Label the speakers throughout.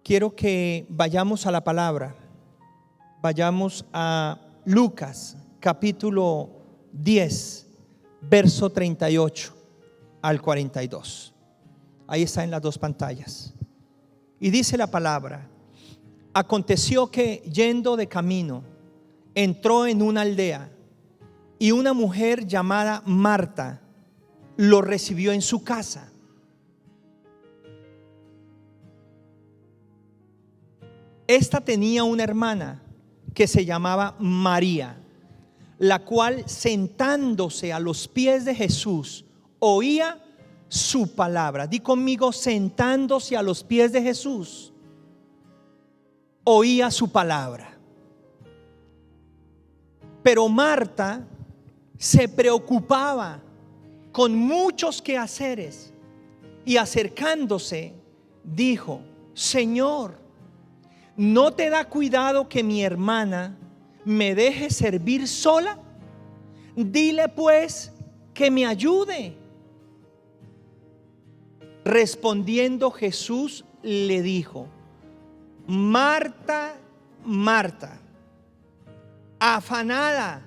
Speaker 1: Quiero que vayamos a la palabra. Vayamos a Lucas capítulo 10, verso 38 al 42. Ahí está en las dos pantallas. Y dice la palabra: aconteció que, yendo de camino, entró en una aldea, y una mujer llamada Marta lo recibió en su casa. Esta tenía una hermana que se llamaba María, la cual, sentándose a los pies de Jesús, oía su palabra. Di conmigo: sentándose a los pies de Jesús, oía su palabra. Pero Marta se preocupaba con muchos quehaceres, y acercándose dijo: Señor, ¿no te da cuidado que mi hermana me deje servir sola? Dile pues que me ayude. Respondiendo Jesús le dijo: Marta, Marta, afanada,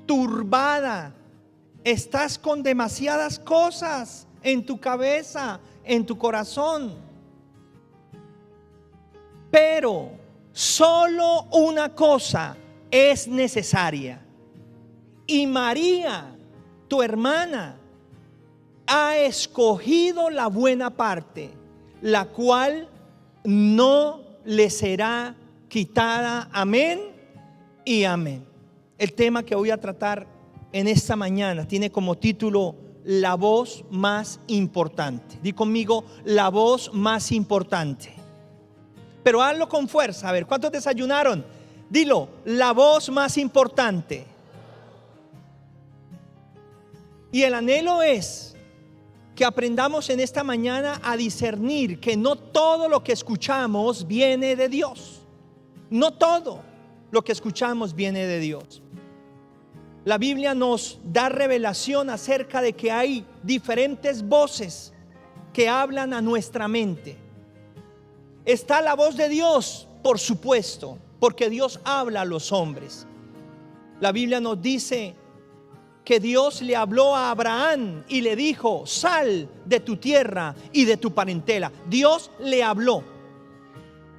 Speaker 1: turbada, estás con demasiadas cosas en tu cabeza, en tu corazón. Pero solo una cosa es necesaria, y María, tu hermana, ha escogido la buena parte, la cual no le será quitada. Amén y amén. El tema que voy a tratar en esta mañana tiene como título: la voz más importante. Di conmigo: la voz más importante. Pero hazlo con fuerza. A ver, ¿cuántos desayunaron? Dilo: la voz más importante. Y el anhelo es que aprendamos en esta mañana a discernir que no todo lo que escuchamos viene de Dios. No todo lo que escuchamos viene de Dios. La Biblia nos da revelación acerca de que hay diferentes voces que hablan a nuestra mente. Está la voz de Dios, por supuesto, porque Dios habla a los hombres. La Biblia nos dice que Dios le habló a Abraham y le dijo: sal de tu tierra y de tu parentela. Dios le habló.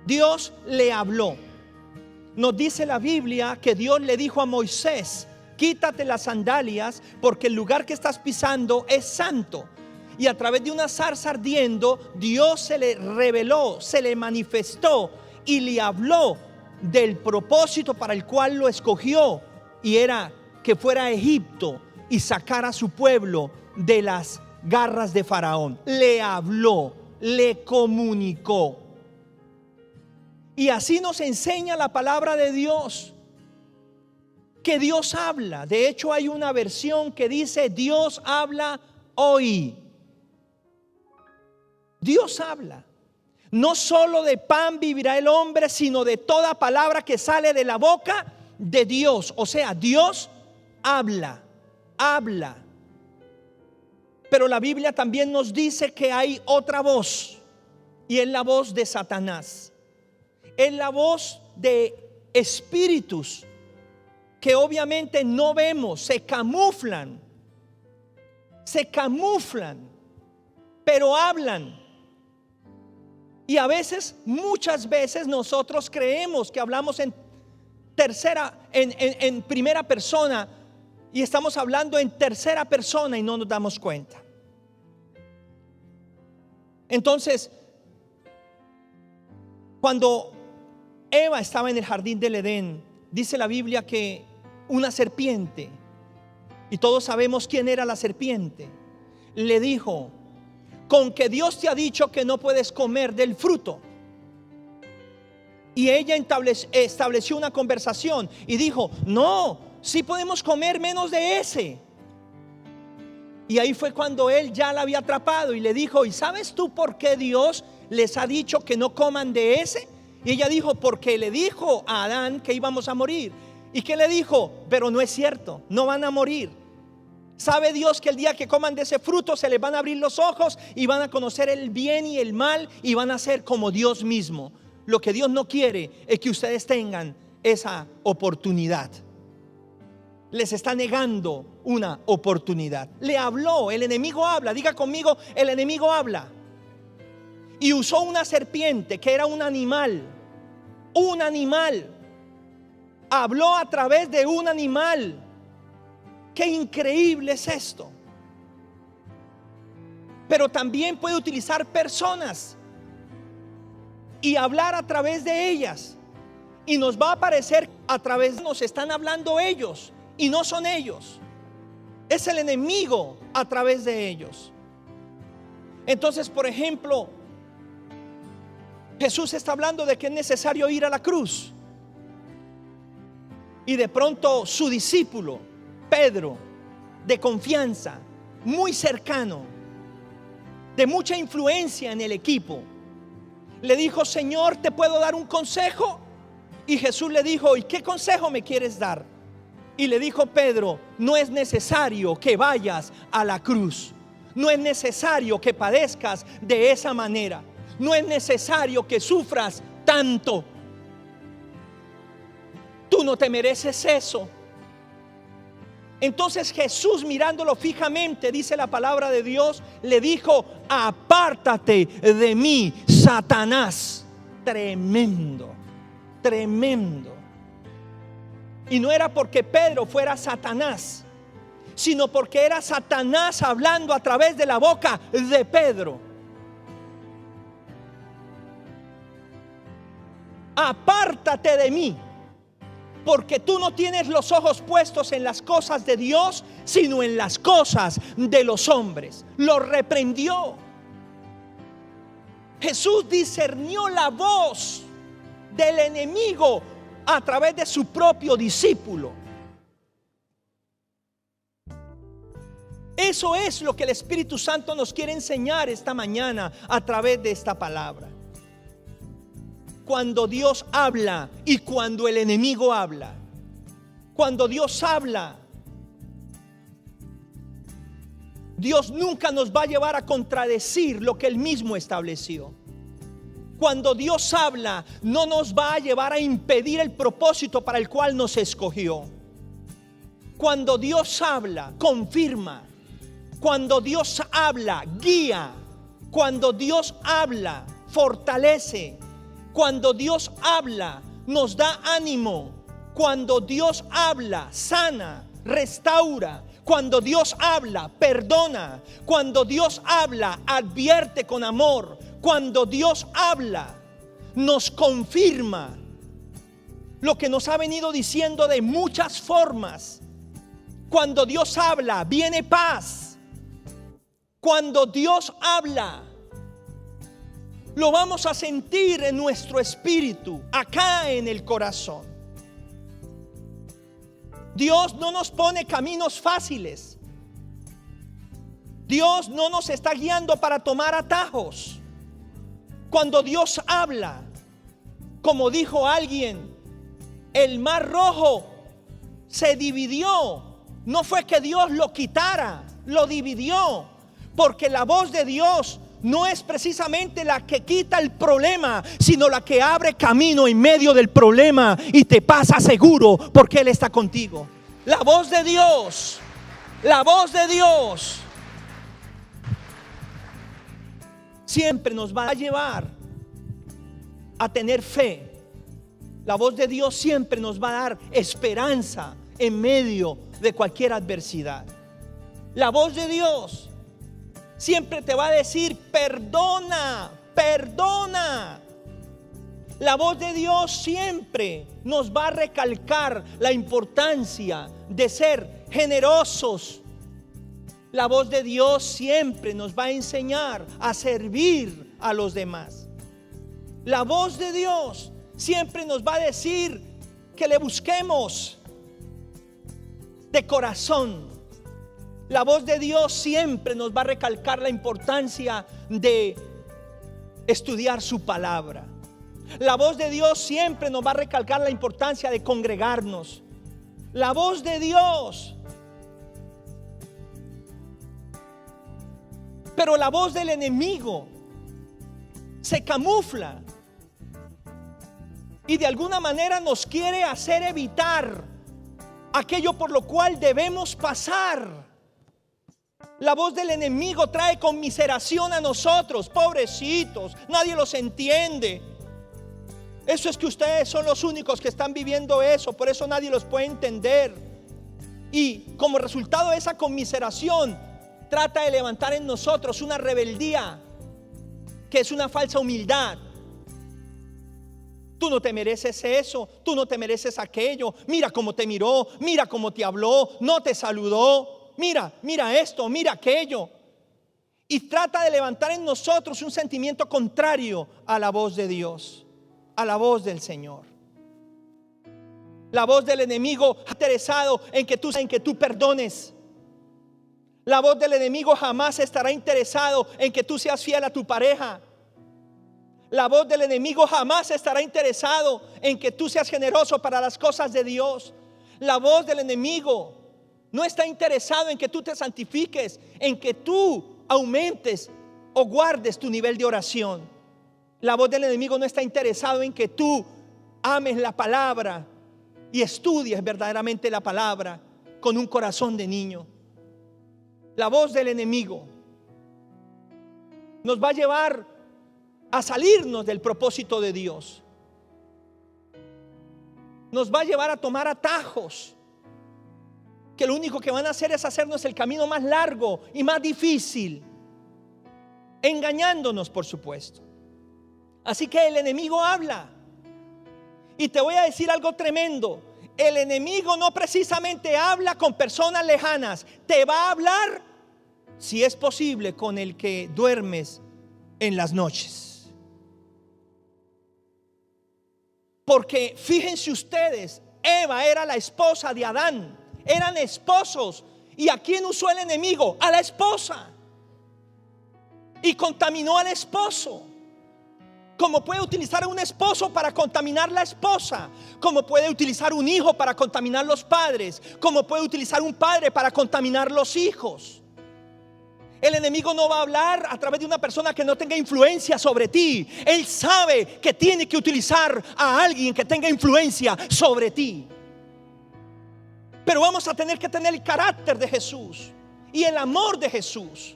Speaker 1: Dios le habló. Nos dice la Biblia que Dios le dijo a Moisés: quítate las sandalias, porque el lugar que estás pisando es santo. Y a través de una zarza ardiendo, Dios se le reveló, se le manifestó y le habló del propósito para el cual lo escogió, y era que fuera a Egipto y sacara a su pueblo de las garras de Faraón. Le habló, le comunicó. Y así nos enseña la palabra de Dios, que Dios habla. De hecho, hay una versión que dice: Dios habla hoy. Dios habla. No solo de pan vivirá el hombre, sino de toda palabra que sale de la boca de Dios. O sea, Dios habla, habla. Pero la Biblia también nos dice que hay otra voz, y es la voz de Satanás. Es la voz de espíritus que obviamente no vemos, se camuflan se camuflan, pero hablan. Y a veces, muchas veces nosotros creemos que hablamos en primera persona y estamos hablando en tercera persona y no nos damos cuenta. Entonces, cuando Eva estaba en el jardín del Edén, dice la Biblia que una serpiente, y todos sabemos quién era la serpiente, le dijo: con que Dios te ha dicho que no puedes comer del fruto. Y ella estableció una conversación y dijo: no, sí podemos comer menos de ese. Y ahí fue cuando él ya la había atrapado y le dijo: ¿y sabes tú por qué Dios les ha dicho que no coman de ese? Y ella dijo: porque le dijo a Adán que íbamos a morir. ¿Y qué le dijo? Pero no es cierto, no van a morir. ¿Sabe Dios que el día que coman de ese fruto se les van a abrir los ojos y van a conocer el bien y el mal y van a ser como Dios mismo? Lo que Dios no quiere es que ustedes tengan esa oportunidad. Les está negando una oportunidad. Le habló, el enemigo habla, diga conmigo, el enemigo habla. Y usó una serpiente que era un animal. Un animal. Habló a través de un animal. Qué increíble es esto. Pero también puede utilizar personas y hablar a través de ellas. Y nos va a aparecer a través de nos están hablando ellos y no son ellos. Es el enemigo a través de ellos. Entonces, por ejemplo, Jesús está hablando de que es necesario ir a la cruz. Y de pronto su discípulo Pedro, de confianza, muy cercano, de mucha influencia en el equipo, le dijo: Señor, ¿te puedo dar un consejo? Y Jesús le dijo: ¿y qué consejo me quieres dar? Y le dijo Pedro: no es necesario que vayas a la cruz, no es necesario que padezcas de esa manera, no es necesario que sufras tanto. Tú no te mereces eso. Entonces Jesús, mirándolo fijamente, dice la palabra de Dios, le dijo: apártate de mí, Satanás. Tremendo, tremendo. Y no era porque Pedro fuera Satanás, sino porque era Satanás hablando a través de la boca de Pedro. Apártate de mí, porque tú no tienes los ojos puestos en las cosas de Dios, sino en las cosas de los hombres. Lo reprendió. Jesús discernió la voz del enemigo a través de su propio discípulo. Eso es lo que el Espíritu Santo nos quiere enseñar esta mañana a través de esta palabra. Cuando Dios habla y cuando el enemigo habla. Cuando Dios habla, Dios nunca nos va a llevar a contradecir lo que Él mismo estableció. Cuando Dios habla, no nos va a llevar a impedir el propósito para el cual nos escogió. Cuando Dios habla, confirma. Cuando Dios habla, guía. Cuando Dios habla, fortalece. Cuando Dios habla, nos da ánimo. Cuando Dios habla, sana, restaura. Cuando Dios habla, perdona. Cuando Dios habla, advierte con amor. Cuando Dios habla, nos confirma lo que nos ha venido diciendo de muchas formas. Cuando Dios habla, viene paz. Cuando Dios habla, lo vamos a sentir en nuestro espíritu, acá en el corazón. Dios no nos pone caminos fáciles. Dios no nos está guiando para tomar atajos. Cuando Dios habla, como dijo alguien, el mar rojo se dividió. No fue que Dios lo quitara, lo dividió. Porque la voz de Dios no es precisamente la que quita el problema, sino la que abre camino en medio del problema y te pasa seguro porque Él está contigo. La voz de Dios, la voz de Dios siempre nos va a llevar a tener fe. La voz de Dios siempre nos va a dar esperanza en medio de cualquier adversidad. La voz de Dios siempre te va a decir: perdona, perdona. La voz de Dios siempre nos va a recalcar la importancia de ser generosos. La voz de Dios siempre nos va a enseñar a servir a los demás. La voz de Dios siempre nos va a decir que le busquemos de corazón. La voz de Dios siempre nos va a recalcar la importancia de estudiar su palabra. La voz de Dios siempre nos va a recalcar la importancia de congregarnos. La voz de Dios. Pero la voz del enemigo se camufla y de alguna manera nos quiere hacer evitar aquello por lo cual debemos pasar. La voz del enemigo trae conmiseración a nosotros. Pobrecitos, nadie los entiende. Eso es que ustedes son los únicos que están viviendo eso, por eso nadie los puede entender. Y como resultado de esa conmiseración, trata de levantar en nosotros una rebeldía que es una falsa humildad. Tú no te mereces eso, tú no te mereces aquello. Mira cómo te miró, mira cómo te habló, no te saludó. Mira esto, mira aquello. Y trata de levantar en nosotros un sentimiento contrario a la voz de Dios, a la voz del Señor. La voz del enemigo interesado en que tú perdones. La voz del enemigo jamás estará interesado en que tú seas fiel a tu pareja. La voz del enemigo jamás estará interesado en que tú seas generoso para las cosas de Dios. La voz del enemigo no está interesado en que tú te santifiques, en que tú aumentes o guardes tu nivel de oración. La voz del enemigo no está interesado en que tú ames la palabra y estudies verdaderamente la palabra con un corazón de niño. La voz del enemigo nos va a llevar a salirnos del propósito de Dios. Nos va a llevar a tomar atajos que lo único que van a hacer es hacernos el camino más largo y más difícil, engañándonos, por supuesto. Así que el enemigo habla. Y te voy a decir algo tremendo. El enemigo no precisamente habla con personas lejanas. Te va a hablar, si es posible, con el que duermes en las noches. Porque fíjense ustedes, Eva era la esposa de Adán. Eran esposos. ¿Y a quién usó el enemigo? A la esposa. Y contaminó al esposo. Como puede utilizar a un esposo para contaminar la esposa, como puede utilizar un hijo para contaminar los padres, como puede utilizar un padre para contaminar los hijos. El enemigo no va a hablar a través de una persona que no tenga influencia sobre ti. Él sabe que tiene que utilizar a alguien que tenga influencia sobre ti. Pero vamos a tener que tener el carácter de Jesús y el amor de Jesús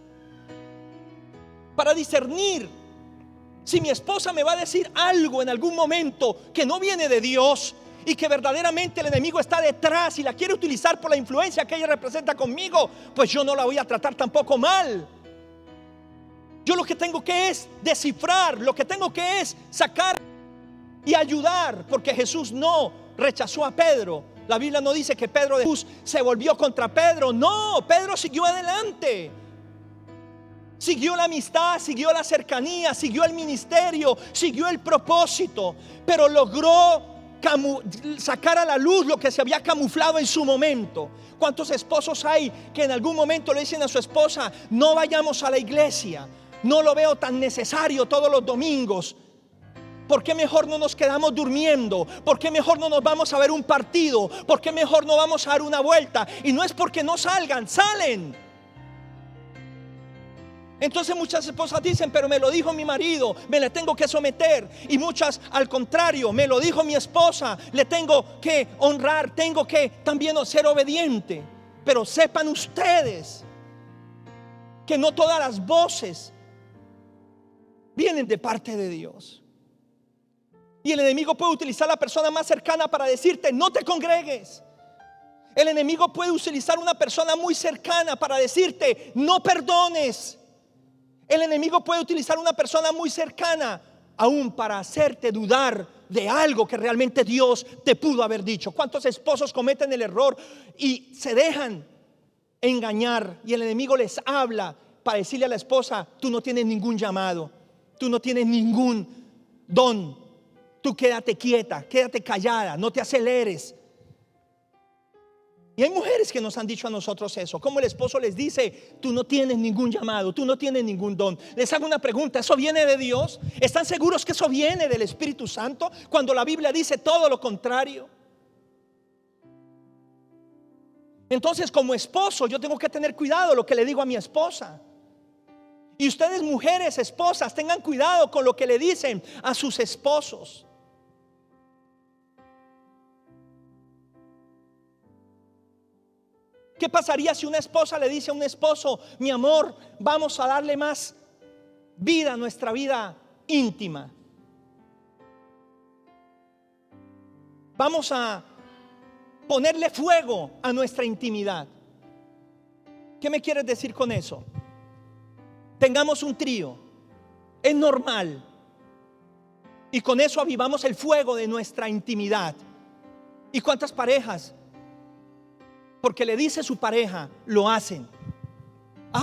Speaker 1: para discernir si mi esposa me va a decir algo en algún momento que no viene de Dios y que verdaderamente el enemigo está detrás y la quiere utilizar por la influencia que ella representa conmigo, pues yo no la voy a tratar tampoco mal. Yo lo que tengo que es descifrar, lo que tengo que es sacar y ayudar, porque Jesús no rechazó a Pedro. La Biblia no dice que Pedro de Jesús se volvió contra Pedro. No, Pedro siguió adelante. Siguió la amistad, siguió la cercanía, siguió el ministerio, siguió el propósito, pero logró sacar a la luz lo que se había camuflado en su momento. ¿Cuántos esposos hay que en algún momento le dicen a su esposa: no vayamos a la iglesia, no lo veo tan necesario todos los domingos? ¿Por qué mejor no nos quedamos durmiendo? ¿Por qué mejor no nos vamos a ver un partido? ¿Por qué mejor no vamos a dar una vuelta? Y no es porque no salgan, salen. Entonces muchas esposas dicen: pero me lo dijo mi marido, me le tengo que someter. Y muchas al contrario: me lo dijo mi esposa, le tengo que honrar, tengo que también ser obediente. Pero sepan ustedes que no todas las voces vienen de parte de Dios. Y el enemigo puede utilizar a la persona más cercana para decirte: no te congregues. El enemigo puede utilizar una persona muy cercana para decirte: no perdones. El enemigo puede utilizar una persona muy cercana aún para hacerte dudar de algo que realmente Dios te pudo haber dicho. ¿Cuántos esposos cometen el error y se dejan engañar? Y el enemigo les habla para decirle a la esposa: tú no tienes ningún llamado, tú no tienes ningún don, tú quédate quieta, quédate callada, no te aceleres. Y hay mujeres que nos han dicho a nosotros eso, como el esposo les dice: tú no tienes ningún llamado, tú no tienes ningún don. Les hago una pregunta: ¿eso viene de Dios? ¿Están seguros que eso viene del Espíritu Santo cuando la Biblia dice todo lo contrario? Entonces, como esposo, yo tengo que tener cuidado lo que le digo a mi esposa. Y ustedes, mujeres, esposas, tengan cuidado con lo que le dicen a sus esposos. ¿Qué pasaría si una esposa le dice a un esposo: mi amor, vamos a darle más vida a nuestra vida íntima? Vamos a ponerle fuego a nuestra intimidad. ¿Qué me quieres decir con eso? Tengamos un trío, es normal, y con eso avivamos el fuego de nuestra intimidad. ¿Y cuántas parejas, porque le dice su pareja, lo hacen?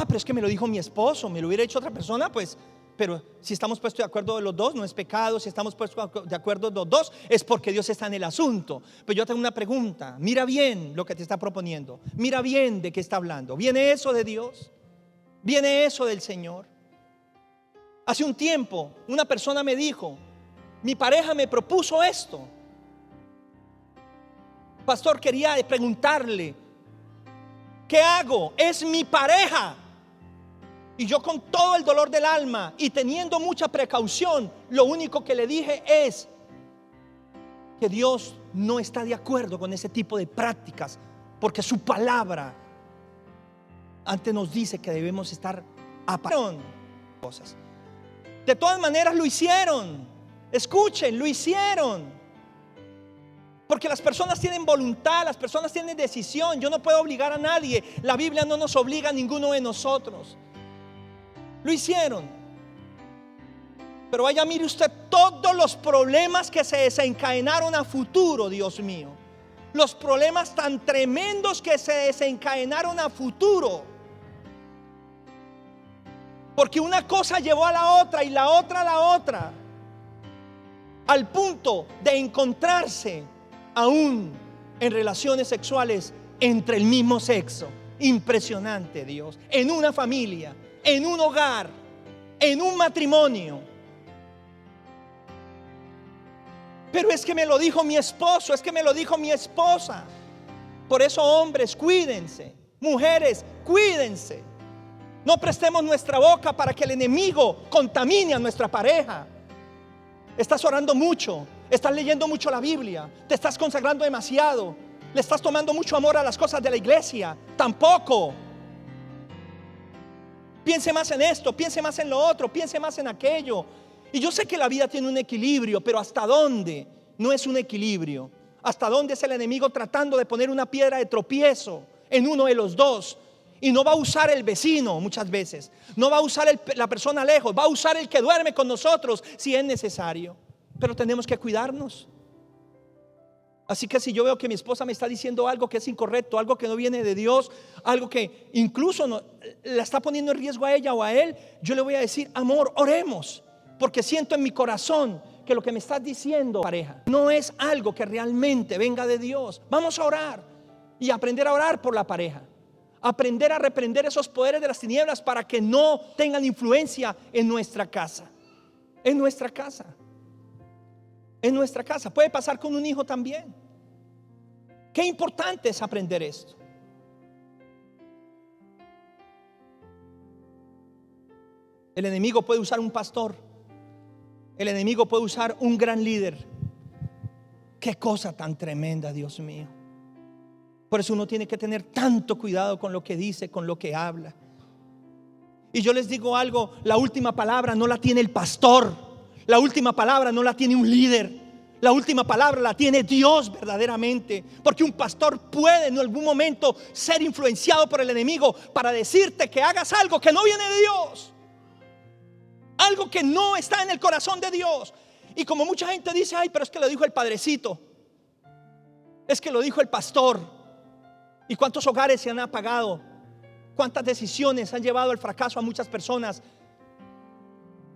Speaker 1: Pero es que me lo dijo mi esposo, me lo hubiera hecho otra persona, pues. Pero si estamos puestos de acuerdo de los dos, no es pecado. Si estamos puestos de acuerdo de los dos, es porque Dios está en el asunto. Pero yo tengo una pregunta: mira bien lo que te está proponiendo, mira bien de qué está hablando. ¿Viene eso de Dios? ¿Viene eso del Señor? Hace un tiempo una persona me dijo: mi pareja me propuso esto. Pastor, quería preguntarle: ¿qué hago? Es mi pareja. Y yo, con todo el dolor del alma y teniendo mucha precaución, lo único que le dije es que Dios no está de acuerdo con ese tipo de prácticas, porque su palabra antes nos dice que debemos estar apartados de cosas. De todas maneras lo hicieron. Escuchen, lo hicieron. Porque las personas tienen voluntad, las personas tienen decisión. Yo no puedo obligar a nadie. La Biblia no nos obliga a ninguno de nosotros. Lo hicieron. Pero vaya, mire usted todos los problemas que se desencadenaron a futuro, Dios mío. Los problemas tan tremendos que se desencadenaron a futuro. Porque una cosa llevó a la otra y la otra a la otra, al punto de encontrarse aún en relaciones sexuales entre el mismo sexo. Impresionante, Dios. En una familia, en un hogar, en un matrimonio. Pero es que me lo dijo mi esposo, es que me lo dijo mi esposa. Por eso, hombres, cuídense. Mujeres, cuídense. No prestemos nuestra boca para que el enemigo contamine a nuestra pareja. Estás orando mucho, estás leyendo mucho la Biblia, te estás consagrando demasiado, le estás tomando mucho amor a las cosas de la iglesia. Tampoco. Piense más en esto, piense más en lo otro, piense más en aquello. Y yo sé que la vida tiene un equilibrio, pero ¿hasta dónde no es un equilibrio? ¿Hasta dónde es el enemigo tratando de poner una piedra de tropiezo en uno de los dos? Y no va a usar el vecino muchas veces, no va a usar la persona lejos, va a usar el que duerme con nosotros si es necesario. Pero tenemos que cuidarnos. Así que si yo veo que mi esposa me está diciendo algo que es incorrecto, algo que no viene de Dios, algo que incluso la está poniendo en riesgo a ella o a él, yo le voy a decir: amor, oremos, porque siento en mi corazón que lo que me estás diciendo, pareja, no es algo que realmente venga de Dios. Vamos a orar y aprender a orar por la pareja. Aprender a reprender esos poderes de las tinieblas para que no tengan influencia en nuestra casa. En nuestra casa. En nuestra casa. Puede pasar con un hijo también. Qué importante es aprender esto. El enemigo puede usar un pastor. El enemigo puede usar un gran líder. Qué cosa tan tremenda, Dios mío. Por eso uno tiene que tener tanto cuidado con lo que dice, con lo que habla. Y yo les digo algo, la última palabra no la tiene el pastor, la última palabra no la tiene un líder, la última palabra la tiene Dios verdaderamente. Porque un pastor puede en algún momento ser influenciado por el enemigo para decirte que hagas algo que no viene de Dios, algo que no está en el corazón de Dios. Y como mucha gente dice, ay, pero es que lo dijo el padrecito, es que lo dijo el pastor. ¿Y cuántos hogares se han apagado? ¿Cuántas decisiones han llevado al fracaso a muchas personas?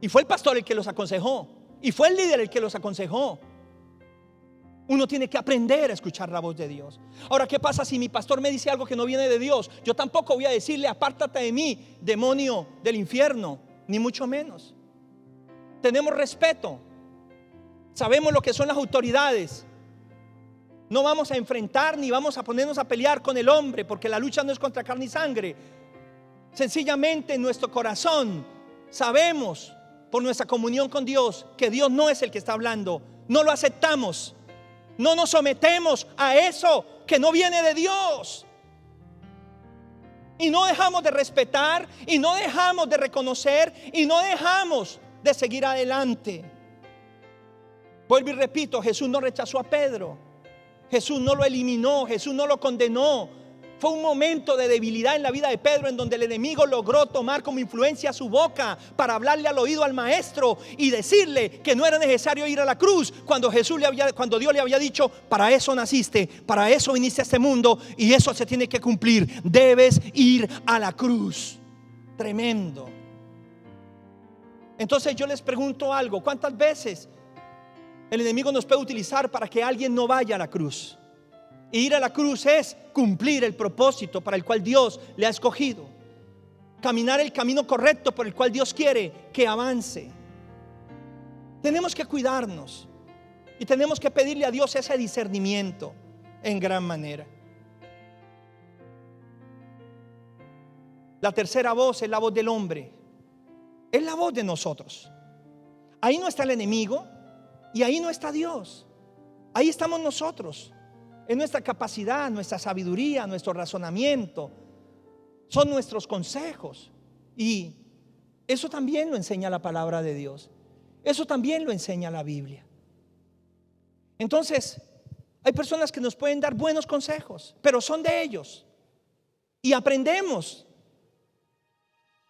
Speaker 1: Y fue el pastor el que los aconsejó, y fue el líder el que los aconsejó. Uno tiene que aprender a escuchar la voz de Dios. Ahora, ¿qué pasa si mi pastor me dice algo que no viene de Dios? Yo tampoco voy a decirle, apártate de mí, demonio del infierno, ni mucho menos. Tenemos respeto, sabemos lo que son las autoridades. No vamos a enfrentar ni vamos a ponernos a pelear con el hombre, porque la lucha no es contra carne y sangre. Sencillamente en nuestro corazón sabemos por nuestra comunión con Dios que Dios no es el que está hablando. No lo aceptamos, no nos sometemos a eso que no viene de Dios. Y no dejamos de respetar, y no dejamos de reconocer, y no dejamos de seguir adelante. Vuelvo y repito, Jesús no rechazó a Pedro, Jesús no lo eliminó, Jesús no lo condenó. Fue un momento de debilidad en la vida de Pedro, en donde el enemigo logró tomar como influencia su boca para hablarle al oído al maestro y decirle que no era necesario ir a la cruz, cuando Dios le había dicho, para eso naciste, para eso viniste a este mundo, y eso se tiene que cumplir, debes ir a la cruz. Tremendo. Entonces yo les pregunto algo, ¿cuántas veces el enemigo nos puede utilizar para que alguien no vaya a la cruz? Y ir a la cruz es cumplir el propósito para el cual Dios le ha escogido, caminar el camino correcto por el cual Dios quiere que avance. Tenemos que cuidarnos y tenemos que pedirle a Dios ese discernimiento en gran manera. La tercera voz es la voz del hombre, es la voz de nosotros. Ahí no está el enemigo y ahí no está Dios, ahí estamos nosotros. Es nuestra capacidad, nuestra sabiduría, nuestro razonamiento, son nuestros consejos. Y eso también lo enseña la palabra de Dios, eso también lo enseña la Biblia. Entonces, hay personas que nos pueden dar buenos consejos, pero son de ellos. Y aprendemos.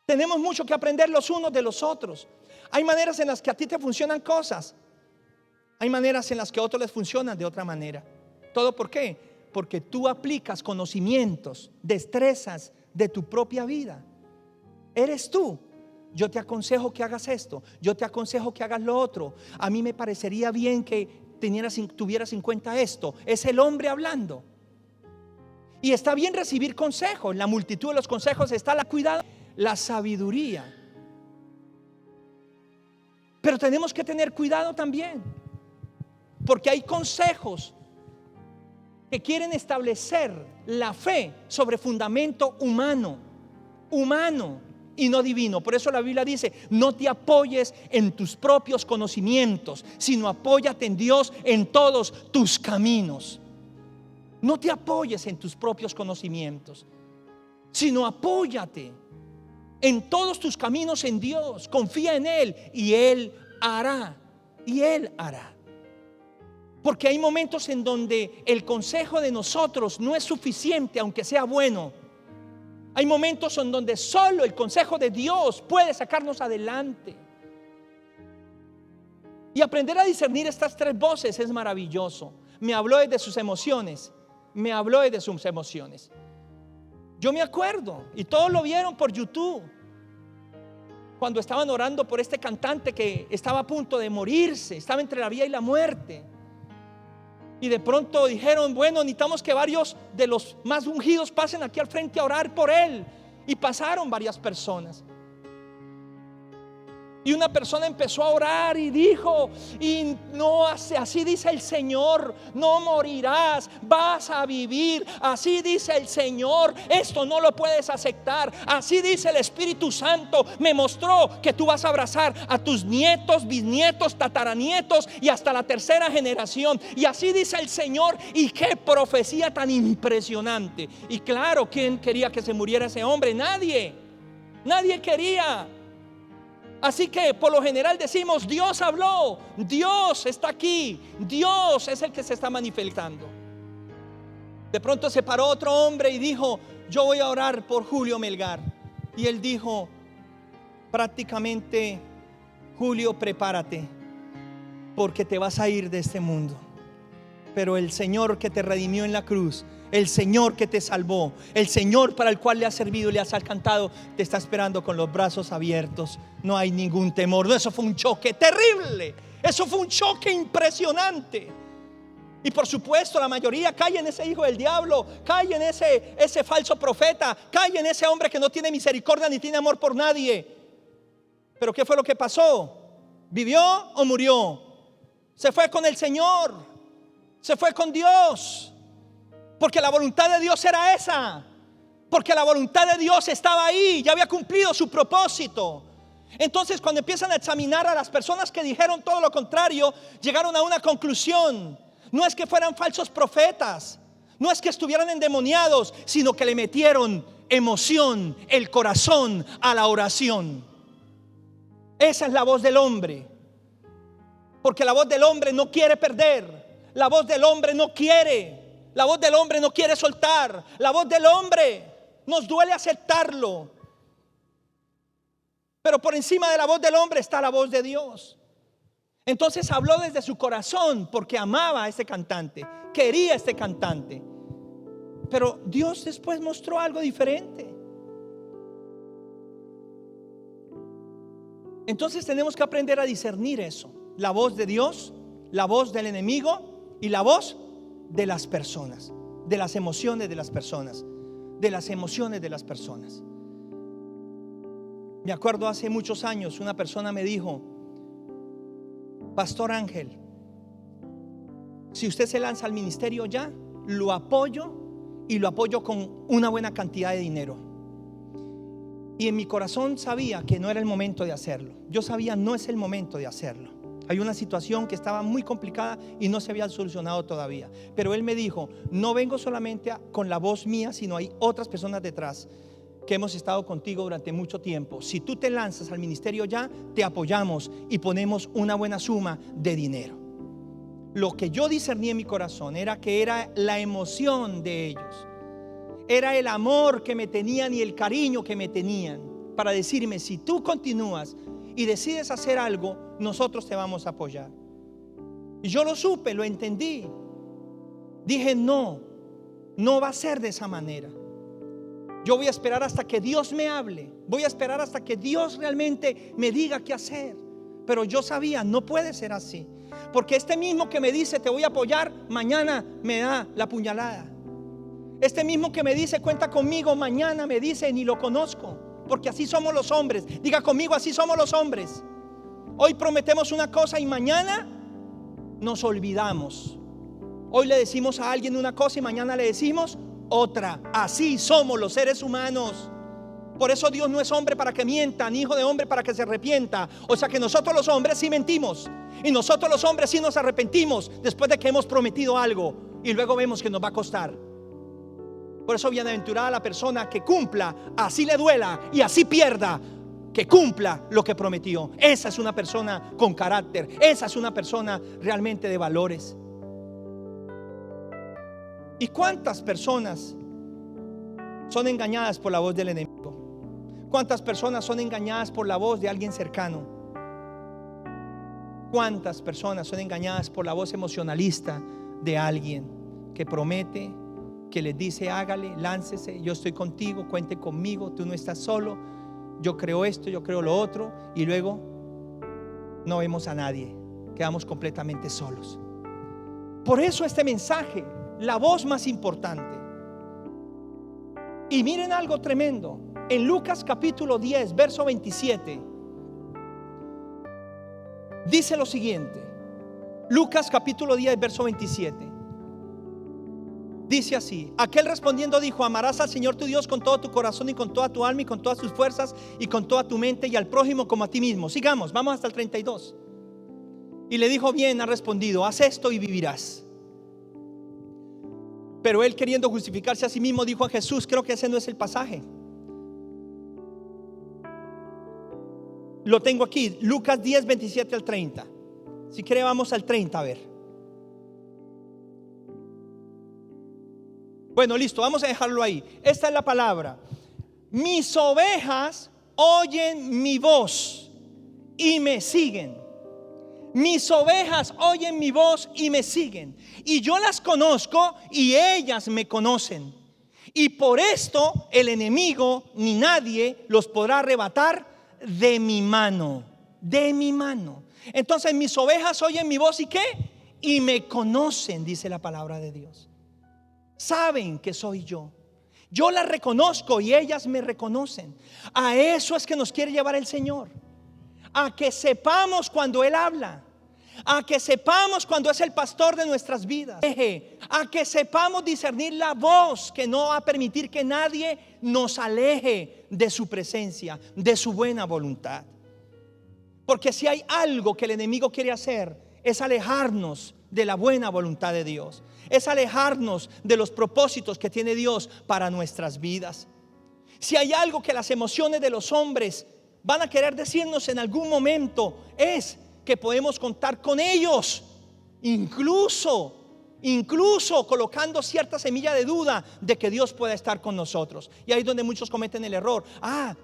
Speaker 1: Tenemos mucho que aprender los unos de los otros. Hay maneras en las que a ti te funcionan cosas, hay maneras en las que a otros les funcionan de otra manera. ¿Todo por qué? Porque tú aplicas conocimientos, destrezas de tu propia vida. Eres tú. Yo te aconsejo que hagas esto, yo te aconsejo que hagas lo otro. A mí me parecería bien que tuvieras en cuenta esto. Es el hombre hablando. Y está bien recibir consejos. En la multitud de los consejos está la cuidado, la sabiduría. Pero tenemos que tener cuidado también, porque hay consejos que quieren establecer la fe sobre fundamento humano y no divino. Por eso la Biblia dice, no te apoyes en tus propios conocimientos, sino apóyate en Dios en todos tus caminos. No te apoyes en tus propios conocimientos, sino apóyate en todos tus caminos en Dios. Confía en Él y Él hará. Porque hay momentos en donde el consejo de nosotros no es suficiente, aunque sea bueno. Hay momentos en donde solo el consejo de Dios puede sacarnos adelante. Y aprender a discernir estas tres voces es maravilloso. Me habló de sus emociones. Yo me acuerdo, y todos lo vieron por YouTube, cuando estaban orando por este cantante que estaba a punto de morirse, estaba entre la vida y la muerte. Y de pronto dijeron, bueno, necesitamos que varios de los más ungidos pasen aquí al frente a orar por él. Y pasaron varias personas. Y una persona empezó a orar y dijo, y no hace, así dice el Señor, no morirás, vas a vivir. Así dice el Señor, esto no lo puedes aceptar. Así dice el Espíritu Santo, me mostró que tú vas a abrazar a tus nietos, bisnietos, tataranietos y hasta la tercera generación. Y así dice el Señor, y qué profecía tan impresionante. Y claro, ¿quién quería que se muriera ese hombre? Nadie. nadie quería. Así que por lo general decimos: Dios habló, Dios está aquí, Dios es el que se está manifestando. De pronto se paró otro hombre y dijo: yo voy a orar por Julio Melgar. Y él dijo prácticamente: Julio, prepárate, porque te vas a ir de este mundo. Pero el Señor que te redimió en la cruz, el Señor que te salvó, el Señor para el cual le has servido y le has cantado, te está esperando con los brazos abiertos. No hay ningún temor. No, eso fue un choque terrible. Eso fue un choque impresionante. Y por supuesto la mayoría cae en ese hijo del diablo, cae en ese falso profeta, cae en ese hombre que no tiene misericordia ni tiene amor por nadie. Pero ¿qué fue lo que pasó? ¿Vivió o murió? Se fue con el Señor, se fue con Dios, porque la voluntad de Dios era esa, porque la voluntad de Dios estaba ahí, ya había cumplido su propósito. Entonces, cuando empiezan a examinar a las personas que dijeron todo lo contrario, llegaron a una conclusión. No es que fueran falsos profetas, no es que estuvieran endemoniados, sino que le metieron emoción, el corazón a la oración. Esa es la voz del hombre, porque la voz del hombre no quiere perder, la voz del hombre no quiere, la voz del hombre no quiere soltar, la voz del hombre nos duele aceptarlo. Pero por encima de la voz del hombre está la voz de Dios. Entonces habló desde su corazón porque amaba a este cantante, quería a este cantante. Pero Dios después mostró algo diferente. Entonces tenemos que aprender a discernir eso: la voz de Dios, la voz del enemigo y la voz de las personas, de las emociones de las personas, de las emociones de las personas. Me acuerdo hace muchos años una persona me dijo: Pastor Ángel, si usted se lanza al ministerio ya, lo apoyo, y lo apoyo con una buena cantidad de dinero. Y en mi corazón sabía que no era el momento de hacerlo. Yo sabía: no es el momento de hacerlo. Hay una situación que estaba muy complicada y no se había solucionado todavía. Pero él me dijo: no vengo solamente con la voz mía, sino hay otras personas detrás que hemos estado contigo durante mucho tiempo. Si tú te lanzas al ministerio ya, te apoyamos y ponemos una buena suma de dinero. Lo que yo discerní en mi corazón era que era la emoción de ellos, era el amor que me tenían y el cariño que me tenían para decirme: si tú continúas y decides hacer algo, nosotros te vamos a apoyar. Y yo lo supe, lo entendí. Dije: no va a ser de esa manera. Yo voy a esperar hasta que Dios me hable, voy a esperar hasta que Dios realmente me diga qué hacer. Pero yo sabía: no puede ser así, porque este mismo que me dice te voy a apoyar, mañana me da la puñalada. Este mismo que me dice cuenta conmigo, mañana me dice ni lo conozco. Porque así somos los hombres. Diga conmigo: así somos los hombres. Hoy prometemos una cosa y mañana nos olvidamos. Hoy le decimos a alguien una cosa y mañana le decimos otra. Así somos los seres humanos. Por eso Dios no es hombre para que mienta, ni hijo de hombre para que se arrepienta. O sea que nosotros los hombres sí mentimos, y nosotros los hombres sí nos arrepentimos después de que hemos prometido algo y luego vemos que nos va a costar. Por eso bienaventurada la persona que cumpla, así le duela y así pierda, que cumpla lo que prometió. Esa es una persona con carácter, esa es una persona realmente de valores. ¿Y cuántas personas son engañadas por la voz del enemigo? ¿Cuántas personas son engañadas por la voz de alguien cercano? ¿Cuántas personas son engañadas por la voz emocionalista de alguien que promete, que les dice: hágale, láncese, yo estoy contigo, cuente conmigo, tú no estás solo, yo creo esto, yo creo lo otro, y luego no vemos a nadie, quedamos completamente solos. Por eso este mensaje, la voz más importante. Y miren algo tremendo. En Lucas capítulo 10 verso 27 dice lo siguiente. Lucas capítulo 10 verso 27 dice así: aquel respondiendo dijo: amarás al Señor tu Dios con todo tu corazón y con toda tu alma y con todas tus fuerzas y con toda tu mente, y al prójimo como a ti mismo. Sigamos, vamos hasta el 32. Y le dijo: bien, ha respondido, haz esto y vivirás. Pero él, queriendo justificarse a sí mismo, dijo a Jesús: creo que ese no es el pasaje. Lo tengo aquí, Lucas 10, 27 al 30. Si quiere vamos al 30 a ver. Bueno, listo, vamos a dejarlo ahí. Esta es la palabra. Mis ovejas oyen mi voz y me siguen. Mis ovejas oyen mi voz y me siguen. Y yo las conozco y ellas me conocen. Y por esto el enemigo ni nadie los podrá arrebatar de mi mano. De mi mano. Entonces mis ovejas oyen mi voz y ¿qué? Y me conocen, dice la palabra de Dios. Saben que soy yo. Yo las reconozco y ellas me reconocen. A eso es que nos quiere llevar el Señor. A que sepamos cuando Él habla. A que sepamos cuando es el pastor de nuestras vidas. A que sepamos discernir la voz que no va a permitir que nadie nos aleje de su presencia, de su buena voluntad. Porque si hay algo que el enemigo quiere hacer, es alejarnos de la buena voluntad de Dios. Es alejarnos de los propósitos que tiene Dios para nuestras vidas. Si hay algo que las emociones de los hombres van a querer decirnos en algún momento, es que podemos contar con ellos, incluso colocando cierta semilla de duda de que Dios pueda estar con nosotros. Y ahí es donde muchos cometen el error.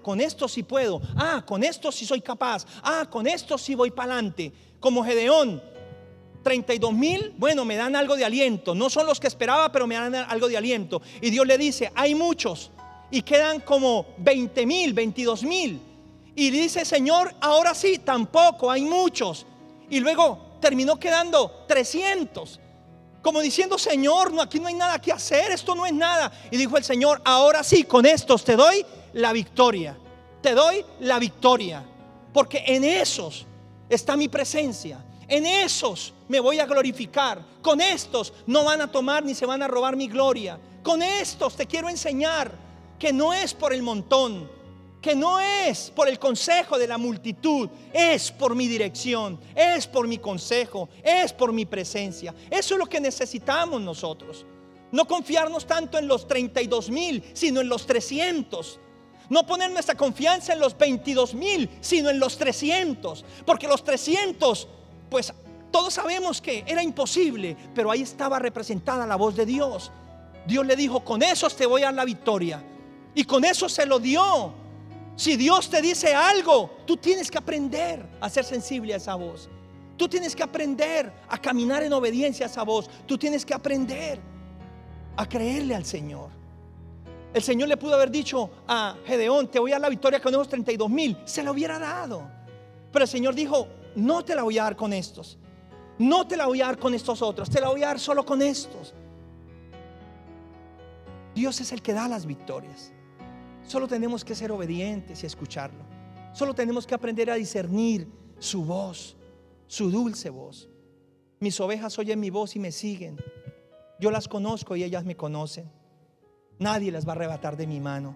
Speaker 1: Con esto sí puedo. Con esto sí soy capaz. Con esto sí voy para adelante. Como Gedeón, 32,000, bueno, me dan algo de aliento. No son los que esperaba, pero me dan algo de aliento. Y Dios le dice, hay muchos y quedan como 20,000, 22,000. Y dice, Señor, ahora sí, tampoco, hay muchos. Y luego terminó quedando 300. Como diciendo, Señor, no, aquí no hay nada que hacer, esto no es nada. Y dijo el Señor, ahora sí, con estos te doy la victoria. Te doy la victoria. Porque en esos está mi presencia. En esos me voy a glorificar. Con estos no van a tomar ni se van a robar mi gloria. Con estos te quiero enseñar que no es por el montón, que no es por el consejo de la multitud, es por mi dirección, es por mi consejo, es por mi presencia. Eso es lo que necesitamos nosotros. No confiarnos tanto en los 32,000, sino en los 300. No poner nuestra confianza en los 22,000, sino en los 300. Porque los 300, pues todos sabemos que era imposible, pero ahí estaba representada la voz de Dios. Dios le dijo, con esos te voy a dar la victoria. Y con eso se lo dio. Si Dios te dice algo, tú tienes que aprender a ser sensible a esa voz. Tú tienes que aprender a caminar en obediencia a esa voz. Tú tienes que aprender a creerle al Señor. El Señor le pudo haber dicho a Gedeón, te voy a dar la victoria con esos 32,000. Se lo hubiera dado. Pero el Señor dijo, no te la voy a dar con estos. No te la voy a dar con estos otros. Te la voy a dar solo con estos. Dios es el que da las victorias. Solo tenemos que ser obedientes y escucharlo. Solo tenemos que aprender a discernir su voz, su dulce voz. Mis ovejas oyen mi voz y me siguen. Yo las conozco y ellas me conocen. Nadie las va a arrebatar de mi mano.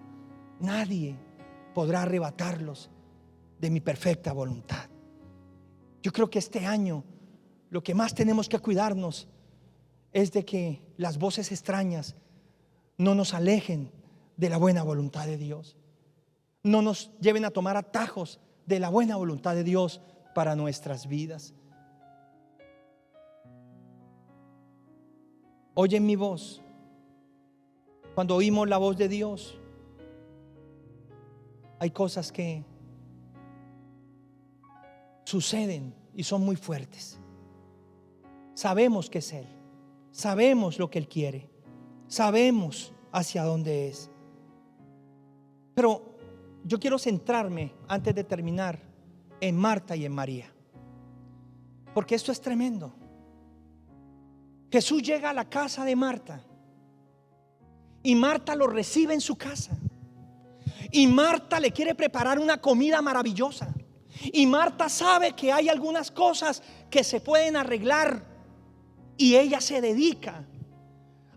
Speaker 1: Nadie podrá arrebatarlos de mi perfecta voluntad. Yo creo que este año lo que más tenemos que cuidarnos es de que las voces extrañas no nos alejen de la buena voluntad de Dios. No nos lleven a tomar atajos de la buena voluntad de Dios para nuestras vidas. Oyen mi voz. Cuando oímos la voz de Dios, hay cosas que suceden y son muy fuertes. Sabemos que es Él. Sabemos lo que Él quiere. Sabemos hacia dónde es. Pero yo quiero centrarme, antes de terminar, en Marta y en María, porque esto es tremendo. Jesús llega a la casa de Marta y Marta lo recibe en su casa, y Marta le quiere preparar una comida maravillosa, y Marta sabe que hay algunas cosas que se pueden arreglar, y ella se dedica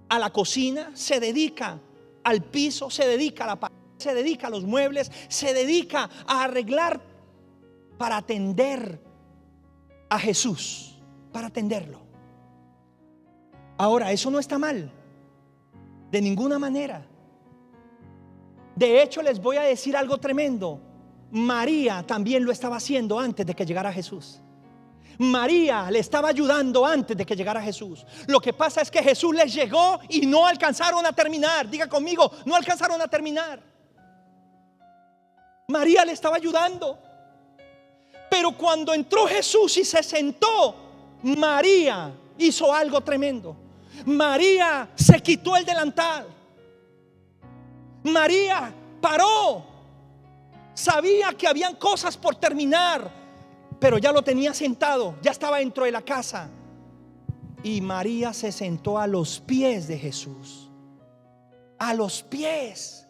Speaker 1: a la cocina, se dedica al piso, se dedica a la pared, se dedica a los muebles, se dedica a arreglar para atender a Jesús, para atenderlo. Ahora, eso no está mal, de ninguna manera. De hecho, les voy a decir algo tremendo. María también lo estaba haciendo antes de que llegara Jesús. María le estaba ayudando antes de que llegara Jesús. Lo que pasa es que Jesús les llegó y no alcanzaron a terminar. Diga conmigo, no alcanzaron a terminar. María le estaba ayudando. Pero cuando entró Jesús y se sentó, María hizo algo tremendo. María se quitó el delantal. María paró. Sabía que habían cosas por terminar, pero ya lo tenía sentado, ya estaba dentro de la casa. Y María se sentó a los pies de Jesús. A los pies.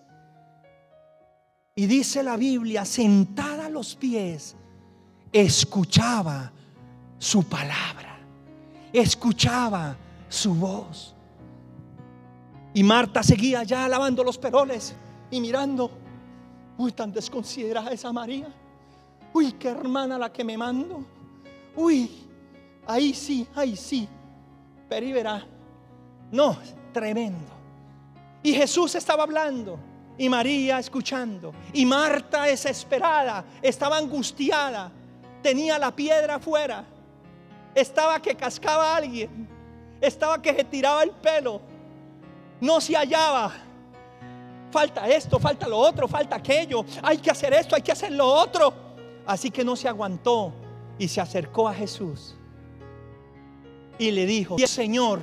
Speaker 1: Y dice la Biblia, sentada a los pies, escuchaba su palabra, escuchaba su voz. Y Marta seguía ya lavando los peroles y mirando. Uy, tan desconsiderada esa María. Uy, qué hermana la que me mando. Uy, ahí sí. Pero y verá. No, tremendo. Y Jesús estaba hablando y María escuchando. Y Marta, desesperada, estaba angustiada. Tenía la piedra afuera. Estaba que cascaba a alguien. Estaba que se tiraba el pelo. No se hallaba. Falta esto, falta lo otro, falta aquello. Hay que hacer esto, hay que hacer lo otro. Así que no se aguantó y se acercó a Jesús y le dijo: Señor,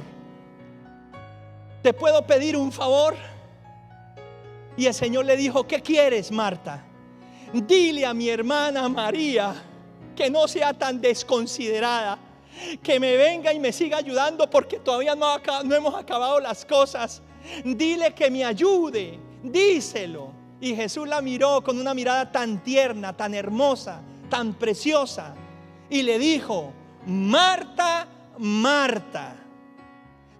Speaker 1: ¿te puedo pedir un favor? Y el Señor le dijo: ¿qué quieres, Marta? Dile a mi hermana María que no sea tan desconsiderada, que me venga y me siga ayudando, porque todavía no hemos acabado las cosas. Dile que me ayude, díselo. Y Jesús la miró con una mirada tan tierna, tan hermosa, tan preciosa, y le dijo: Marta, Marta,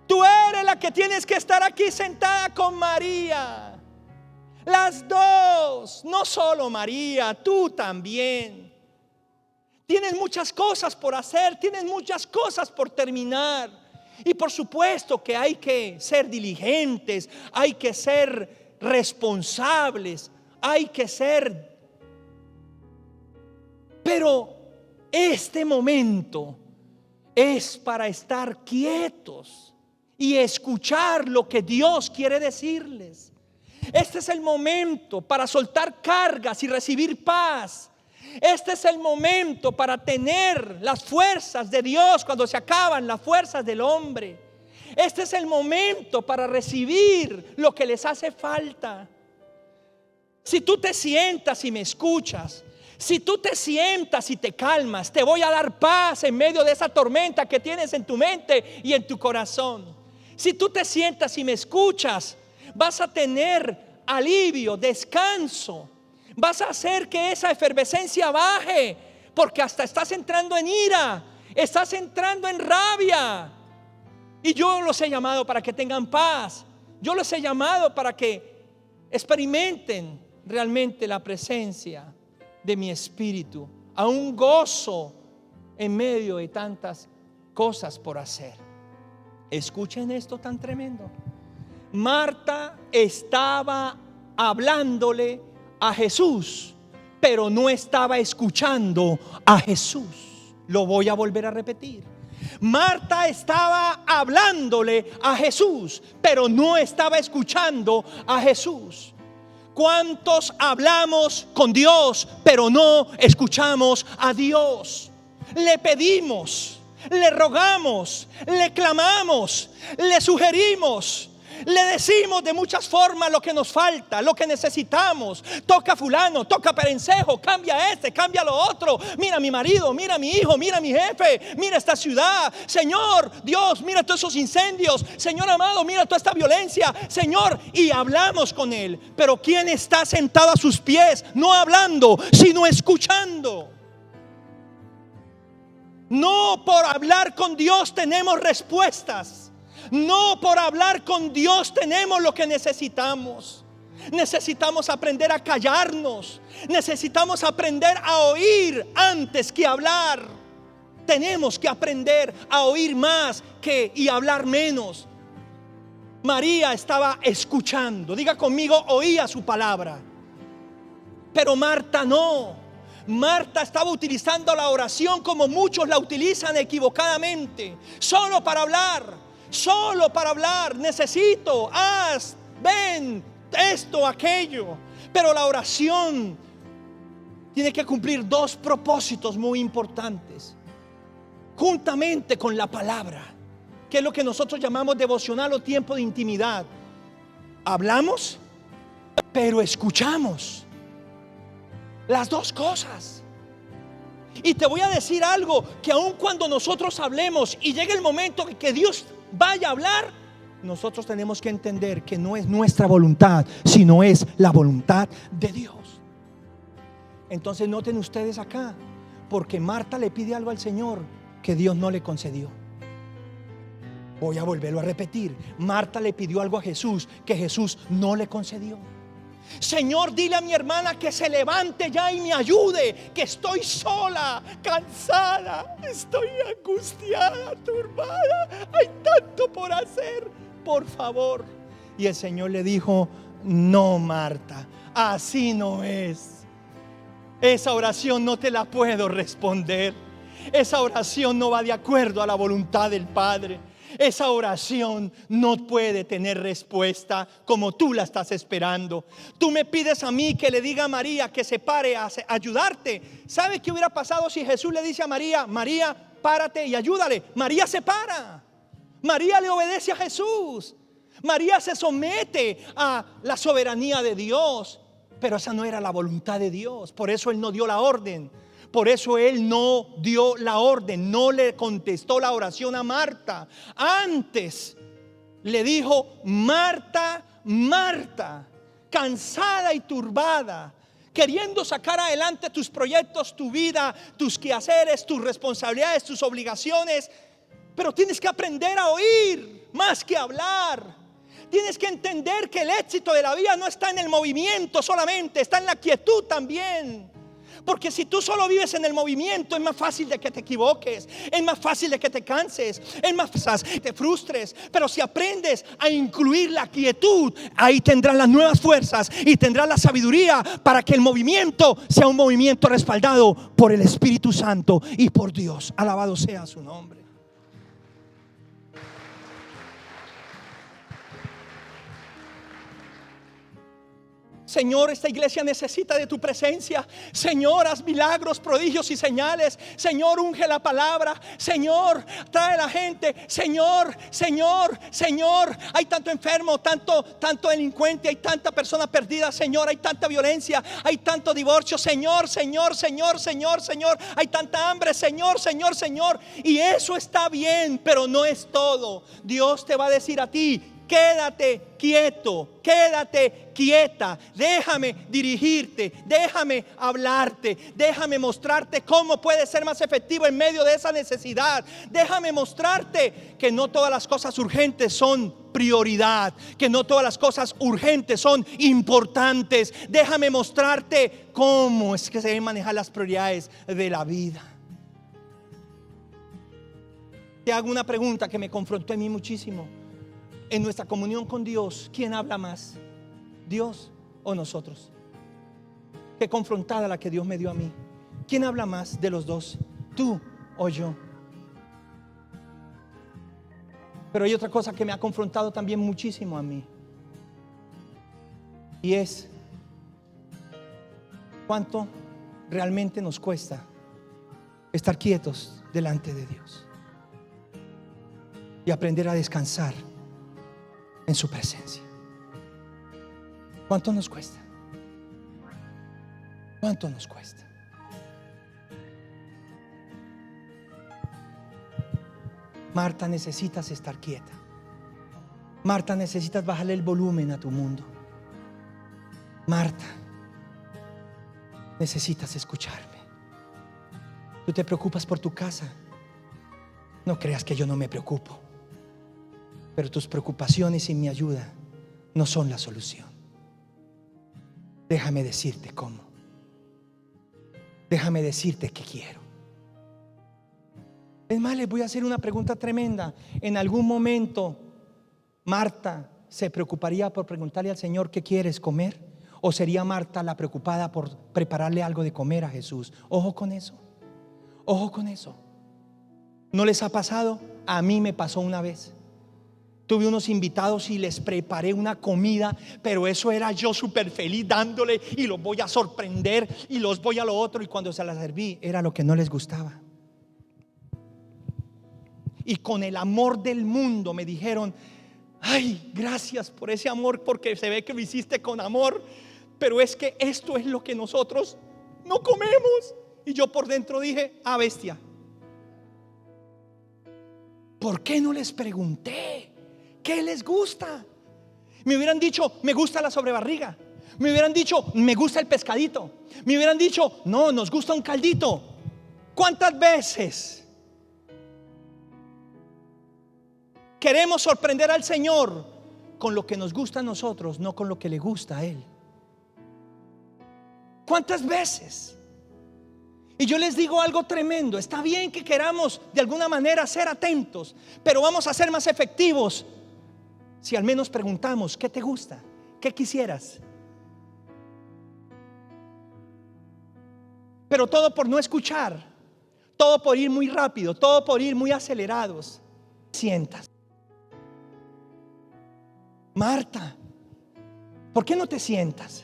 Speaker 1: tú eres la que tienes que estar aquí sentada con María. Las dos, no solo María, tú también. Tienes muchas cosas por hacer, tienes muchas cosas por terminar. Y por supuesto que hay que ser diligentes, hay que ser responsables, hay que ser. Pero este momento es para estar quietos y escuchar lo que Dios quiere decirles. Este es el momento para soltar cargas y recibir paz. Este es el momento para tener las fuerzas de Dios cuando se acaban las fuerzas del hombre. Este es el momento para recibir lo que les hace falta. Si tú te sientas y me escuchas, si tú te sientas y te calmas, te voy a dar paz en medio de esa tormenta que tienes en tu mente y en tu corazón. Si tú te sientas y me escuchas, vas a tener alivio, descanso. Vas a hacer que esa efervescencia baje, porque hasta estás entrando en ira, estás entrando en rabia. Y yo los he llamado para que tengan paz. Yo los he llamado para que experimenten realmente la presencia de mi espíritu, a un gozo en medio de tantas cosas por hacer. Escuchen esto tan tremendo. Marta estaba hablándole a Jesús, pero no estaba escuchando a Jesús. Lo voy a volver a repetir. Marta estaba hablándole a Jesús, pero no estaba escuchando a Jesús. ¿Cuántos hablamos con Dios, pero no escuchamos a Dios? Le pedimos, le rogamos, le clamamos, le sugerimos, le decimos de muchas formas lo que nos falta, lo que necesitamos. Toca fulano, toca perencejo, cambia este, cambia lo otro. Mira a mi marido, mira a mi hijo, mira a mi jefe, mira esta ciudad. Señor, Dios, mira todos esos incendios. Señor amado, mira toda esta violencia. Señor, y hablamos con Él. Pero ¿quién está sentado a sus pies? No hablando, sino escuchando. No por hablar con Dios tenemos respuestas. No por hablar con Dios tenemos lo que necesitamos. Necesitamos aprender a callarnos. Necesitamos aprender a oír antes que hablar. Tenemos que aprender a oír más y hablar menos. María estaba escuchando. Diga conmigo, oía su palabra. Pero Marta no. Marta estaba utilizando la oración como muchos la utilizan equivocadamente. Solo para hablar. Solo para hablar. Necesito, haz, ven, esto, aquello. Pero la oración tiene que cumplir dos propósitos muy importantes, juntamente con la palabra, que es lo que nosotros llamamos devocional o tiempo de intimidad. Hablamos, pero escuchamos. Las dos cosas. Y te voy a decir algo, que aun cuando nosotros hablemos y llegue el momento que Dios vaya a hablar, nosotros tenemos que entender que no es nuestra voluntad, sino es la voluntad de Dios. Entonces noten ustedes acá, porque Marta le pide algo al Señor que Dios no le concedió. Voy a volverlo a repetir. Marta le pidió algo a Jesús que Jesús no le concedió. Señor, dile a mi hermana que se levante ya y me ayude, que estoy sola, cansada, estoy angustiada, turbada, hay tanto por hacer, por favor. Y el Señor le dijo: no, Marta, así no es. Esa oración no te la puedo responder. Esa oración no va de acuerdo a la voluntad del Padre. Esa oración no puede tener respuesta como tú la estás esperando. Tú me pides a mí que le diga a María que se pare a ayudarte. ¿Sabes qué hubiera pasado si Jesús le dice a María: María, párate y ayúdale? María se para. María le obedece a Jesús. María se somete a la soberanía de Dios. Pero esa no era la voluntad de Dios. Por eso Él no dio la orden. Por eso Él no dio la orden, no le contestó la oración a Marta. Antes le dijo: Marta, Marta, cansada y turbada, queriendo sacar adelante tus proyectos, tu vida, tus quehaceres, tus responsabilidades, tus obligaciones. Pero tienes que aprender a oír más que hablar. Tienes que entender que el éxito de la vida no está en el movimiento solamente, está en la quietud también. Porque si tú solo vives en el movimiento, es más fácil de que te equivoques, es más fácil de que te canses, es más fácil que te frustres. Pero si aprendes a incluir la quietud, ahí tendrás las nuevas fuerzas y tendrás la sabiduría para que el movimiento sea un movimiento respaldado por el Espíritu Santo y por Dios. Alabado sea su nombre. Señor, esta iglesia necesita de tu presencia. Señor, haz milagros, prodigios y señales. Señor, unge la palabra. Señor, trae a la gente. Señor, Señor, Señor. Hay tanto enfermo, tanto delincuente, hay tanta persona perdida. Señor, hay tanta violencia, hay tanto divorcio. Señor, Señor, Señor, Señor, Señor. Hay tanta hambre. Señor, Señor, Señor. Y eso está bien, pero no es todo. Dios te va a decir a ti: quédate quieto, quédate quieta, déjame dirigirte, déjame hablarte, déjame mostrarte cómo puedes ser más efectivo en medio de esa necesidad. Déjame mostrarte que no todas las cosas urgentes son prioridad, que no todas las cosas urgentes son importantes. Déjame mostrarte cómo es que se deben manejar las prioridades de la vida. Te hago una pregunta que me confrontó a mí muchísimo. En nuestra comunión con Dios, ¿quién habla más? ¿Dios o nosotros? Qué confrontada la que Dios me dio a mí. ¿Quién habla más de los dos? ¿Tú o yo? Pero hay otra cosa que me ha confrontado también muchísimo a mí, y es cuánto realmente nos cuesta estar quietos delante de Dios y aprender a descansar en su presencia. ¿Cuánto nos cuesta? ¿Cuánto nos cuesta? Marta, necesitas estar quieta. Marta, necesitas bajarle el volumen a tu mundo. Marta, necesitas escucharme. Tú te preocupas por tu casa. No creas que yo no me preocupo. Pero tus preocupaciones y mi ayuda no son la solución. Déjame decirte cómo. Déjame decirte qué quiero. Es más, les voy a hacer una pregunta tremenda. En algún momento Marta se preocuparía por preguntarle al Señor: ¿qué quieres comer? ¿O sería Marta la preocupada por prepararle algo de comer a Jesús? Ojo con eso. Ojo con eso. ¿No les ha pasado? A mí me pasó una vez. Tuve unos invitados y les preparé una comida, pero eso era yo súper feliz dándole, y los voy a sorprender y los voy a lo otro, y cuando se la serví era lo que no les gustaba. Y con el amor del mundo me dijeron: ay, gracias por ese amor, porque se ve que lo hiciste con amor, pero es que esto es lo que nosotros no comemos. Y yo por dentro dije: ah, bestia, ¿por qué no les pregunté qué les gusta? Me hubieran dicho: me gusta la sobrebarriga. Me hubieran dicho: me gusta el pescadito. Me hubieran dicho: no, nos gusta un caldito. ¿Cuántas veces queremos sorprender al Señor con lo que nos gusta a nosotros, no con lo que le gusta a Él? ¿Cuántas veces? Y yo les digo algo tremendo. Está bien que queramos de alguna manera ser atentos, pero vamos a ser más efectivos si al menos preguntamos: ¿qué te gusta? ¿Qué quisieras? Pero todo por no escuchar, todo por ir muy rápido, todo por ir muy acelerados. Sientas. Marta, ¿por qué no te sientas?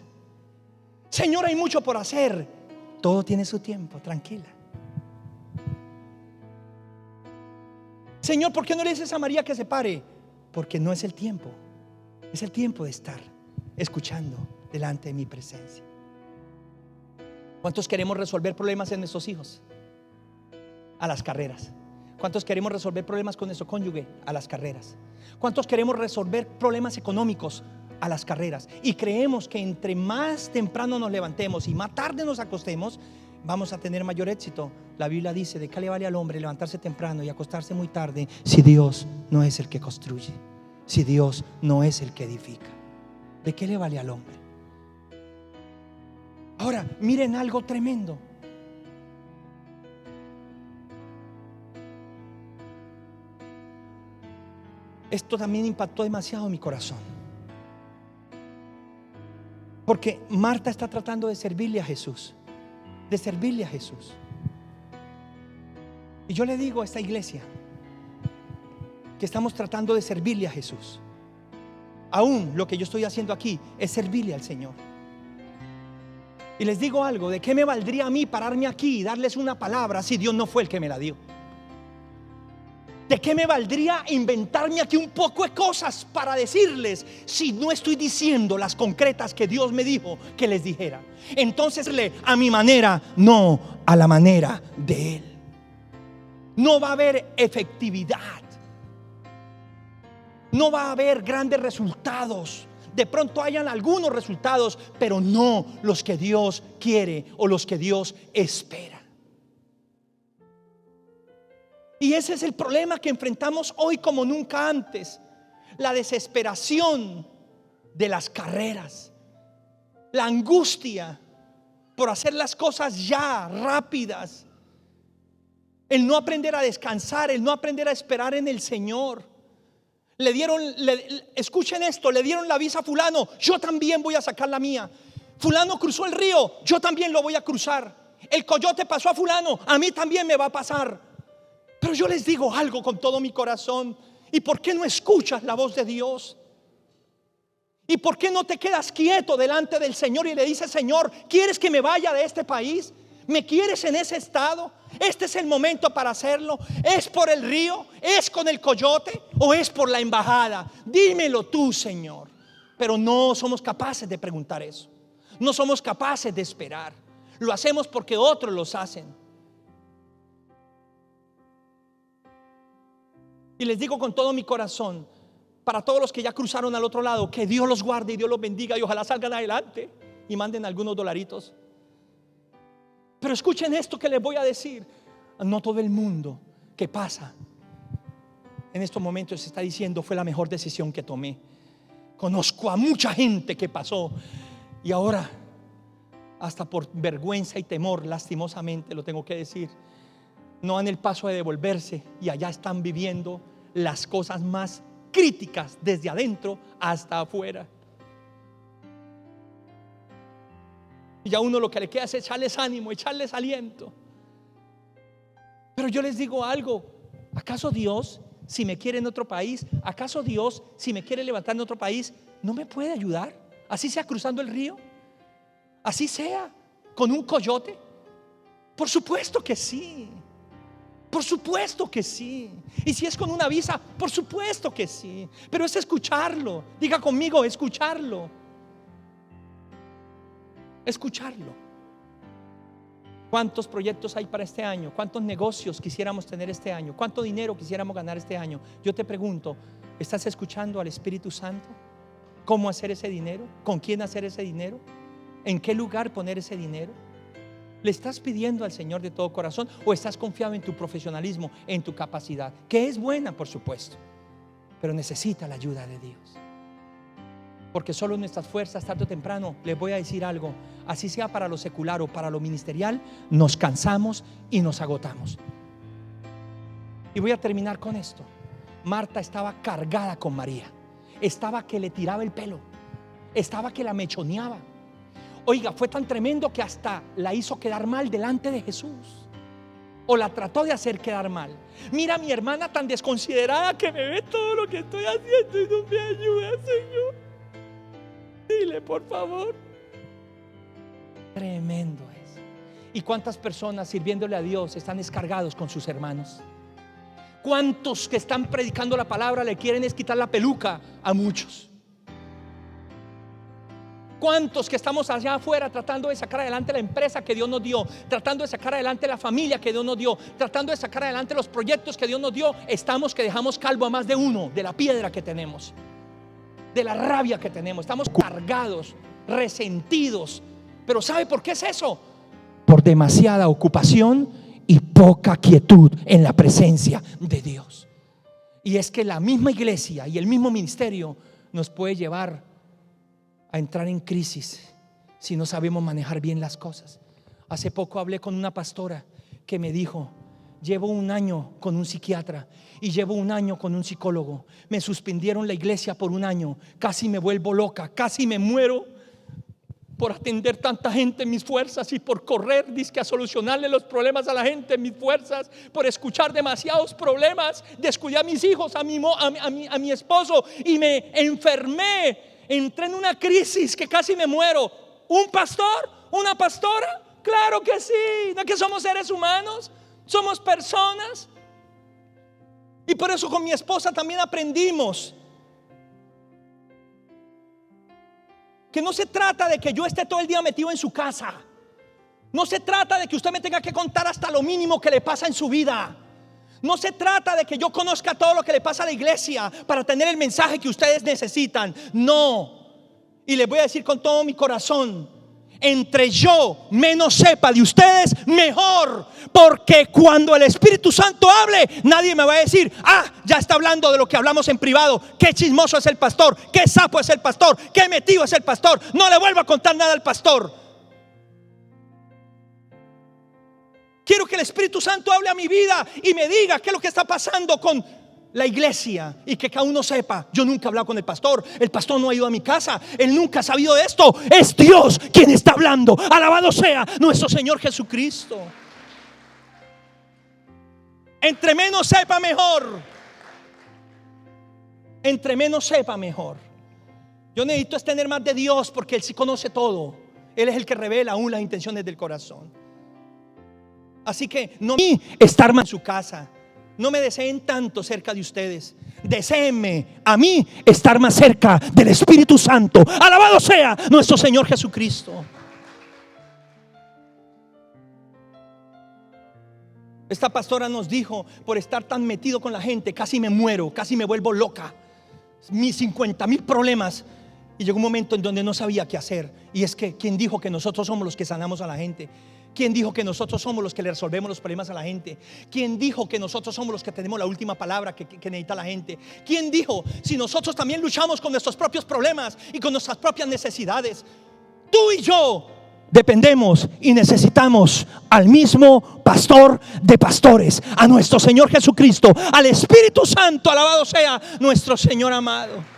Speaker 1: Señor, hay mucho por hacer. Todo tiene su tiempo, tranquila. Señor, ¿por qué no le dices a María que se pare? Porque no es el tiempo. Es el tiempo de estar escuchando delante de mi presencia. ¿Cuántos queremos resolver problemas en nuestros hijos? A las carreras. ¿Cuántos queremos resolver problemas con nuestro cónyuge? A las carreras. ¿Cuántos queremos resolver problemas económicos? A las carreras. Y creemos que entre más temprano nos levantemos y más tarde nos acostemos, vamos a tener mayor éxito. La Biblia dice: ¿de qué le vale al hombre levantarse temprano y acostarse muy tarde si Dios no es el que construye? Si Dios no es el que edifica. ¿De qué le vale al hombre? Ahora, miren algo tremendo. Esto también impactó demasiado mi corazón, porque Marta está tratando de servirle a Jesús, de servirle a Jesús. Y yo le digo a esta iglesia que estamos tratando de servirle a Jesús. Aún lo que yo estoy haciendo aquí es servirle al Señor. Y les digo algo: ¿de qué me valdría a mí pararme aquí y darles una palabra si Dios no fue el que me la dio? ¿De qué me valdría inventarme aquí un poco de cosas para decirles si no estoy diciendo las concretas que Dios me dijo que les dijera? Entonces, a mi manera, no a la manera de Él. No va a haber efectividad, no va a haber grandes resultados. De pronto hayan algunos resultados, pero no los que Dios quiere o los que Dios espera. Y ese es el problema que enfrentamos hoy como nunca antes: la desesperación de las carreras, la angustia por hacer las cosas ya rápidas, el no aprender a descansar, el no aprender a esperar en el Señor. Escuchen esto: le dieron la visa a fulano, yo también voy a sacar la mía. Fulano cruzó el río, yo también lo voy a cruzar. El coyote pasó a fulano, a mí también me va a pasar. Pero yo les digo algo con todo mi corazón: ¿y por qué no escuchas la voz de Dios? ¿Y por qué no te quedas quieto delante del Señor y le dices: Señor, ¿quieres que me vaya de este país? ¿Me quieres en ese estado? Este es el momento para hacerlo. ¿Es por el río? ¿Es con el coyote? ¿O es por la embajada? Dímelo tú, Señor. Pero no somos capaces de preguntar eso. No somos capaces de esperar. Lo hacemos porque otros los hacen. Y les digo con todo mi corazón, para todos los que ya cruzaron al otro lado, que Dios los guarde y Dios los bendiga, y ojalá salgan adelante y manden algunos dolaritos. Pero escuchen esto que les voy a decir: no todo el mundo que pasa en estos momentos está diciendo: fue la mejor decisión que tomé. Conozco a mucha gente que pasó y ahora, hasta por vergüenza y temor, lastimosamente lo tengo que decir, no dan el paso de devolverse, y allá están viviendo las cosas más críticas desde adentro hasta afuera. Y a uno lo que le queda es echarles ánimo, echarles aliento. Pero yo les digo algo: ¿acaso Dios, si me quiere en otro país, acaso Dios, si me quiere levantar en otro país, no me puede ayudar? Así sea cruzando el río, así sea con un coyote. Por supuesto que sí. Por supuesto que sí. Y si es con una visa, por supuesto que sí. Pero es escucharlo. Diga conmigo, escucharlo. Escucharlo. ¿Cuántos proyectos hay para este año? ¿Cuántos negocios quisiéramos tener este año? ¿Cuánto dinero quisiéramos ganar este año? Yo te pregunto, ¿estás escuchando al Espíritu Santo? ¿Cómo hacer ese dinero? ¿Con quién hacer ese dinero? ¿En qué lugar poner ese dinero? ¿Le estás pidiendo al Señor de todo corazón o estás confiado en tu profesionalismo, en tu capacidad? Que es buena, por supuesto, pero necesita la ayuda de Dios. Porque solo nuestras fuerzas, tarde o temprano, les voy a decir algo, así sea para lo secular o para lo ministerial, nos cansamos y nos agotamos. Y voy a terminar con esto. Marta estaba cargada con María. Estaba que le tiraba el pelo, estaba que la mechoneaba. Oiga, fue tan tremendo que hasta la hizo quedar mal delante de Jesús, o la trató de hacer quedar mal. Mira, mi hermana tan desconsiderada que me ve todo lo que estoy haciendo y no me ayuda, Señor. Dile, por favor. Tremendo es. ¿Y cuántas personas sirviéndole a Dios están descargados con sus hermanos? ¿Cuántos que están predicando la palabra le quieren es quitar la peluca a muchos? ¿Cuántos que estamos allá afuera tratando de sacar adelante la empresa que Dios nos dio, tratando de sacar adelante la familia que Dios nos dio, tratando de sacar adelante los proyectos que Dios nos dio, estamos que dejamos calvo a más de uno de la piedra que tenemos, de la rabia que tenemos? Estamos cargados, resentidos. Pero ¿sabe por qué es eso? Por demasiada ocupación y poca quietud en la presencia de Dios. Y es que la misma iglesia y el mismo ministerio nos puede llevar a entrar en crisis si no sabemos manejar bien las cosas. Hace poco hablé con una pastora que me dijo: llevo un año con un psiquiatra y llevo un año con un psicólogo. Me suspendieron la iglesia por un año. Casi me vuelvo loca, casi me muero por atender tanta gente en mis fuerzas y por correr dizque a solucionarle los problemas a la gente en mis fuerzas, por escuchar demasiados problemas, descuidé a mis hijos, a mi esposo, y me enfermé. Entré en una crisis que casi me muero. ¿Un pastor? ¿Una pastora? Claro que sí. ¿No es que somos seres humanos? Somos personas. Y por eso con mi esposa también aprendimos que no se trata de que yo esté todo el día metido en su casa. No se trata de que usted me tenga que contar hasta lo mínimo que le pasa en su vida. No se trata de que yo conozca todo lo que le pasa a la iglesia para tener el mensaje que ustedes necesitan. No. Y les voy a decir con todo mi corazón: entre yo menos sepa de ustedes, mejor. Porque cuando el Espíritu Santo hable, nadie me va a decir: ah, ya está hablando de lo que hablamos en privado. Qué chismoso es el pastor, qué sapo es el pastor, qué metido es el pastor. No le vuelvo a contar nada al pastor. Quiero que el Espíritu Santo hable a mi vida y me diga qué es lo que está pasando con la iglesia, y que cada uno sepa: yo nunca he hablado con el pastor no ha ido a mi casa, él nunca ha sabido de esto. Es Dios quien está hablando. Alabado sea nuestro Señor Jesucristo. Entre menos sepa, mejor. Entre menos sepa, mejor. Yo necesito tener más de Dios, porque Él sí conoce todo. Él es el que revela aún las intenciones del corazón. Así que no me estar más en su casa. No me deseen tanto cerca de ustedes. Deséenme a mí estar más cerca del Espíritu Santo. Alabado sea nuestro Señor Jesucristo. Esta pastora nos dijo: por estar tan metido con la gente, casi me muero, casi me vuelvo loca. Mis 50,000 problemas. Y llegó un momento en donde no sabía qué hacer. Y es que ¿quién dijo que nosotros somos los que sanamos a la gente? ¿Quién dijo que nosotros somos los que le resolvemos los problemas a la gente? ¿Quién dijo que nosotros somos los que tenemos la última palabra que necesita la gente? ¿Quién dijo si nosotros también luchamos con nuestros propios problemas y con nuestras propias necesidades? Tú y yo dependemos y necesitamos al mismo pastor de pastores, a nuestro Señor Jesucristo, al Espíritu Santo. Alabado sea nuestro Señor amado.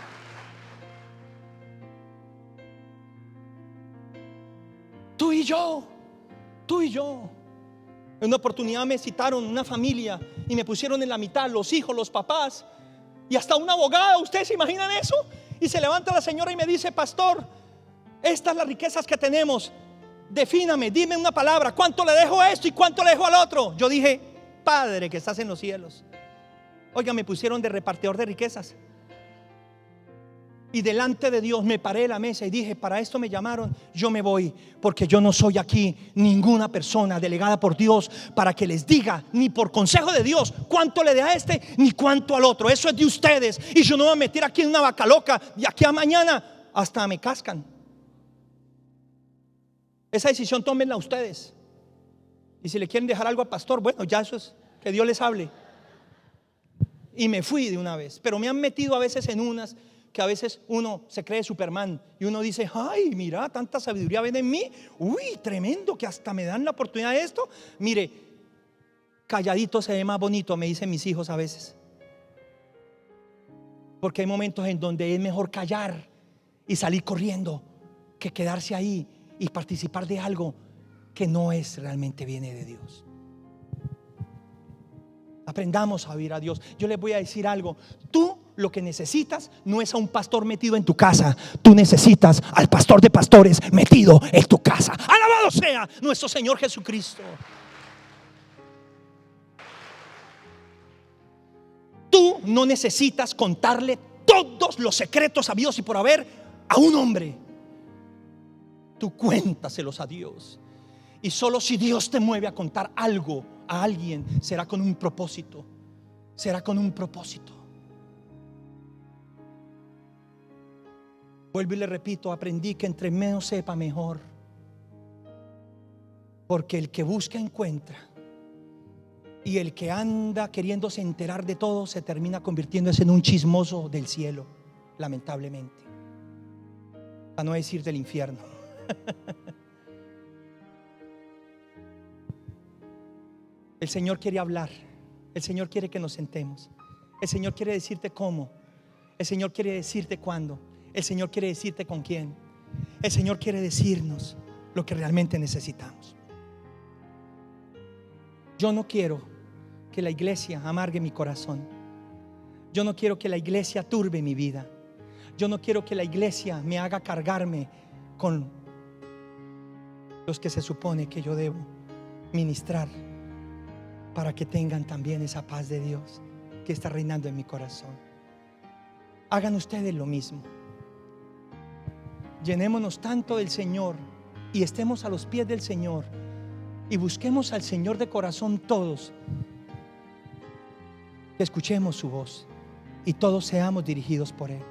Speaker 1: Tú y yo. En una oportunidad me citaron una familia y me pusieron en la mitad, los hijos, los papás y hasta una abogada. ¿Ustedes se imaginan eso? Y se levanta la señora y me dice: pastor, estas son las riquezas que tenemos. Defíname, dime una palabra. ¿Cuánto le dejo a esto y cuánto le dejo al otro? Yo dije: Padre que estás en los cielos. Oiga, me pusieron de repartidor de riquezas. Y delante de Dios me paré de la mesa y dije: para esto me llamaron, yo me voy, porque yo no soy aquí ninguna persona delegada por Dios para que les diga, ni por consejo de Dios, cuánto le dé a este ni cuánto al otro. Eso es de ustedes. Y yo no me voy a meter aquí en una vaca loca y aquí a mañana hasta me cascan. Esa decisión tómenla ustedes. Y si le quieren dejar algo al pastor, bueno, ya eso es, que Dios les hable. Y me fui de una vez. Pero me han metido a veces en unas que a veces uno se cree Superman y uno dice: ay, mira, tanta sabiduría ven en mí. Uy, tremendo, que hasta me dan la oportunidad de esto. Mire, calladito se ve más bonito, me dicen mis hijos a veces. Porque hay momentos en donde es mejor callar y salir corriendo que quedarse ahí y participar de algo que no es realmente viene de Dios. Aprendamos a oír a Dios. Yo les voy a decir algo: tú lo que necesitas no es a un pastor metido en tu casa, tú necesitas al pastor de pastores metido en tu casa. Alabado sea nuestro Señor Jesucristo. Tú no necesitas contarle todos los secretos habidos y por haber a un hombre. Tú cuéntaselos a Dios. Y solo si Dios te mueve a contar algo a alguien, será con un propósito. Será con un propósito. Vuelvo y le repito: aprendí que entre menos sepa mejor. Porque el que busca encuentra. Y el que anda queriéndose enterar de todo se termina convirtiéndose en un chismoso del cielo, lamentablemente. Para no decir del infierno. El Señor quiere hablar. El Señor quiere que nos sentemos. El Señor quiere decirte cómo. El Señor quiere decirte cuándo. El Señor quiere decirte con quién. El Señor quiere decirnos lo que realmente necesitamos. Yo no quiero que la iglesia amargue mi corazón. Yo no quiero que la iglesia turbe mi vida. Yo no quiero que la iglesia me haga cargarme con los que se supone que yo debo ministrar, para que tengan también esa paz de Dios que está reinando en mi corazón. Hagan ustedes lo mismo. Llenémonos tanto del Señor y estemos a los pies del Señor y busquemos al Señor de corazón todos, que escuchemos su voz y todos seamos dirigidos por Él.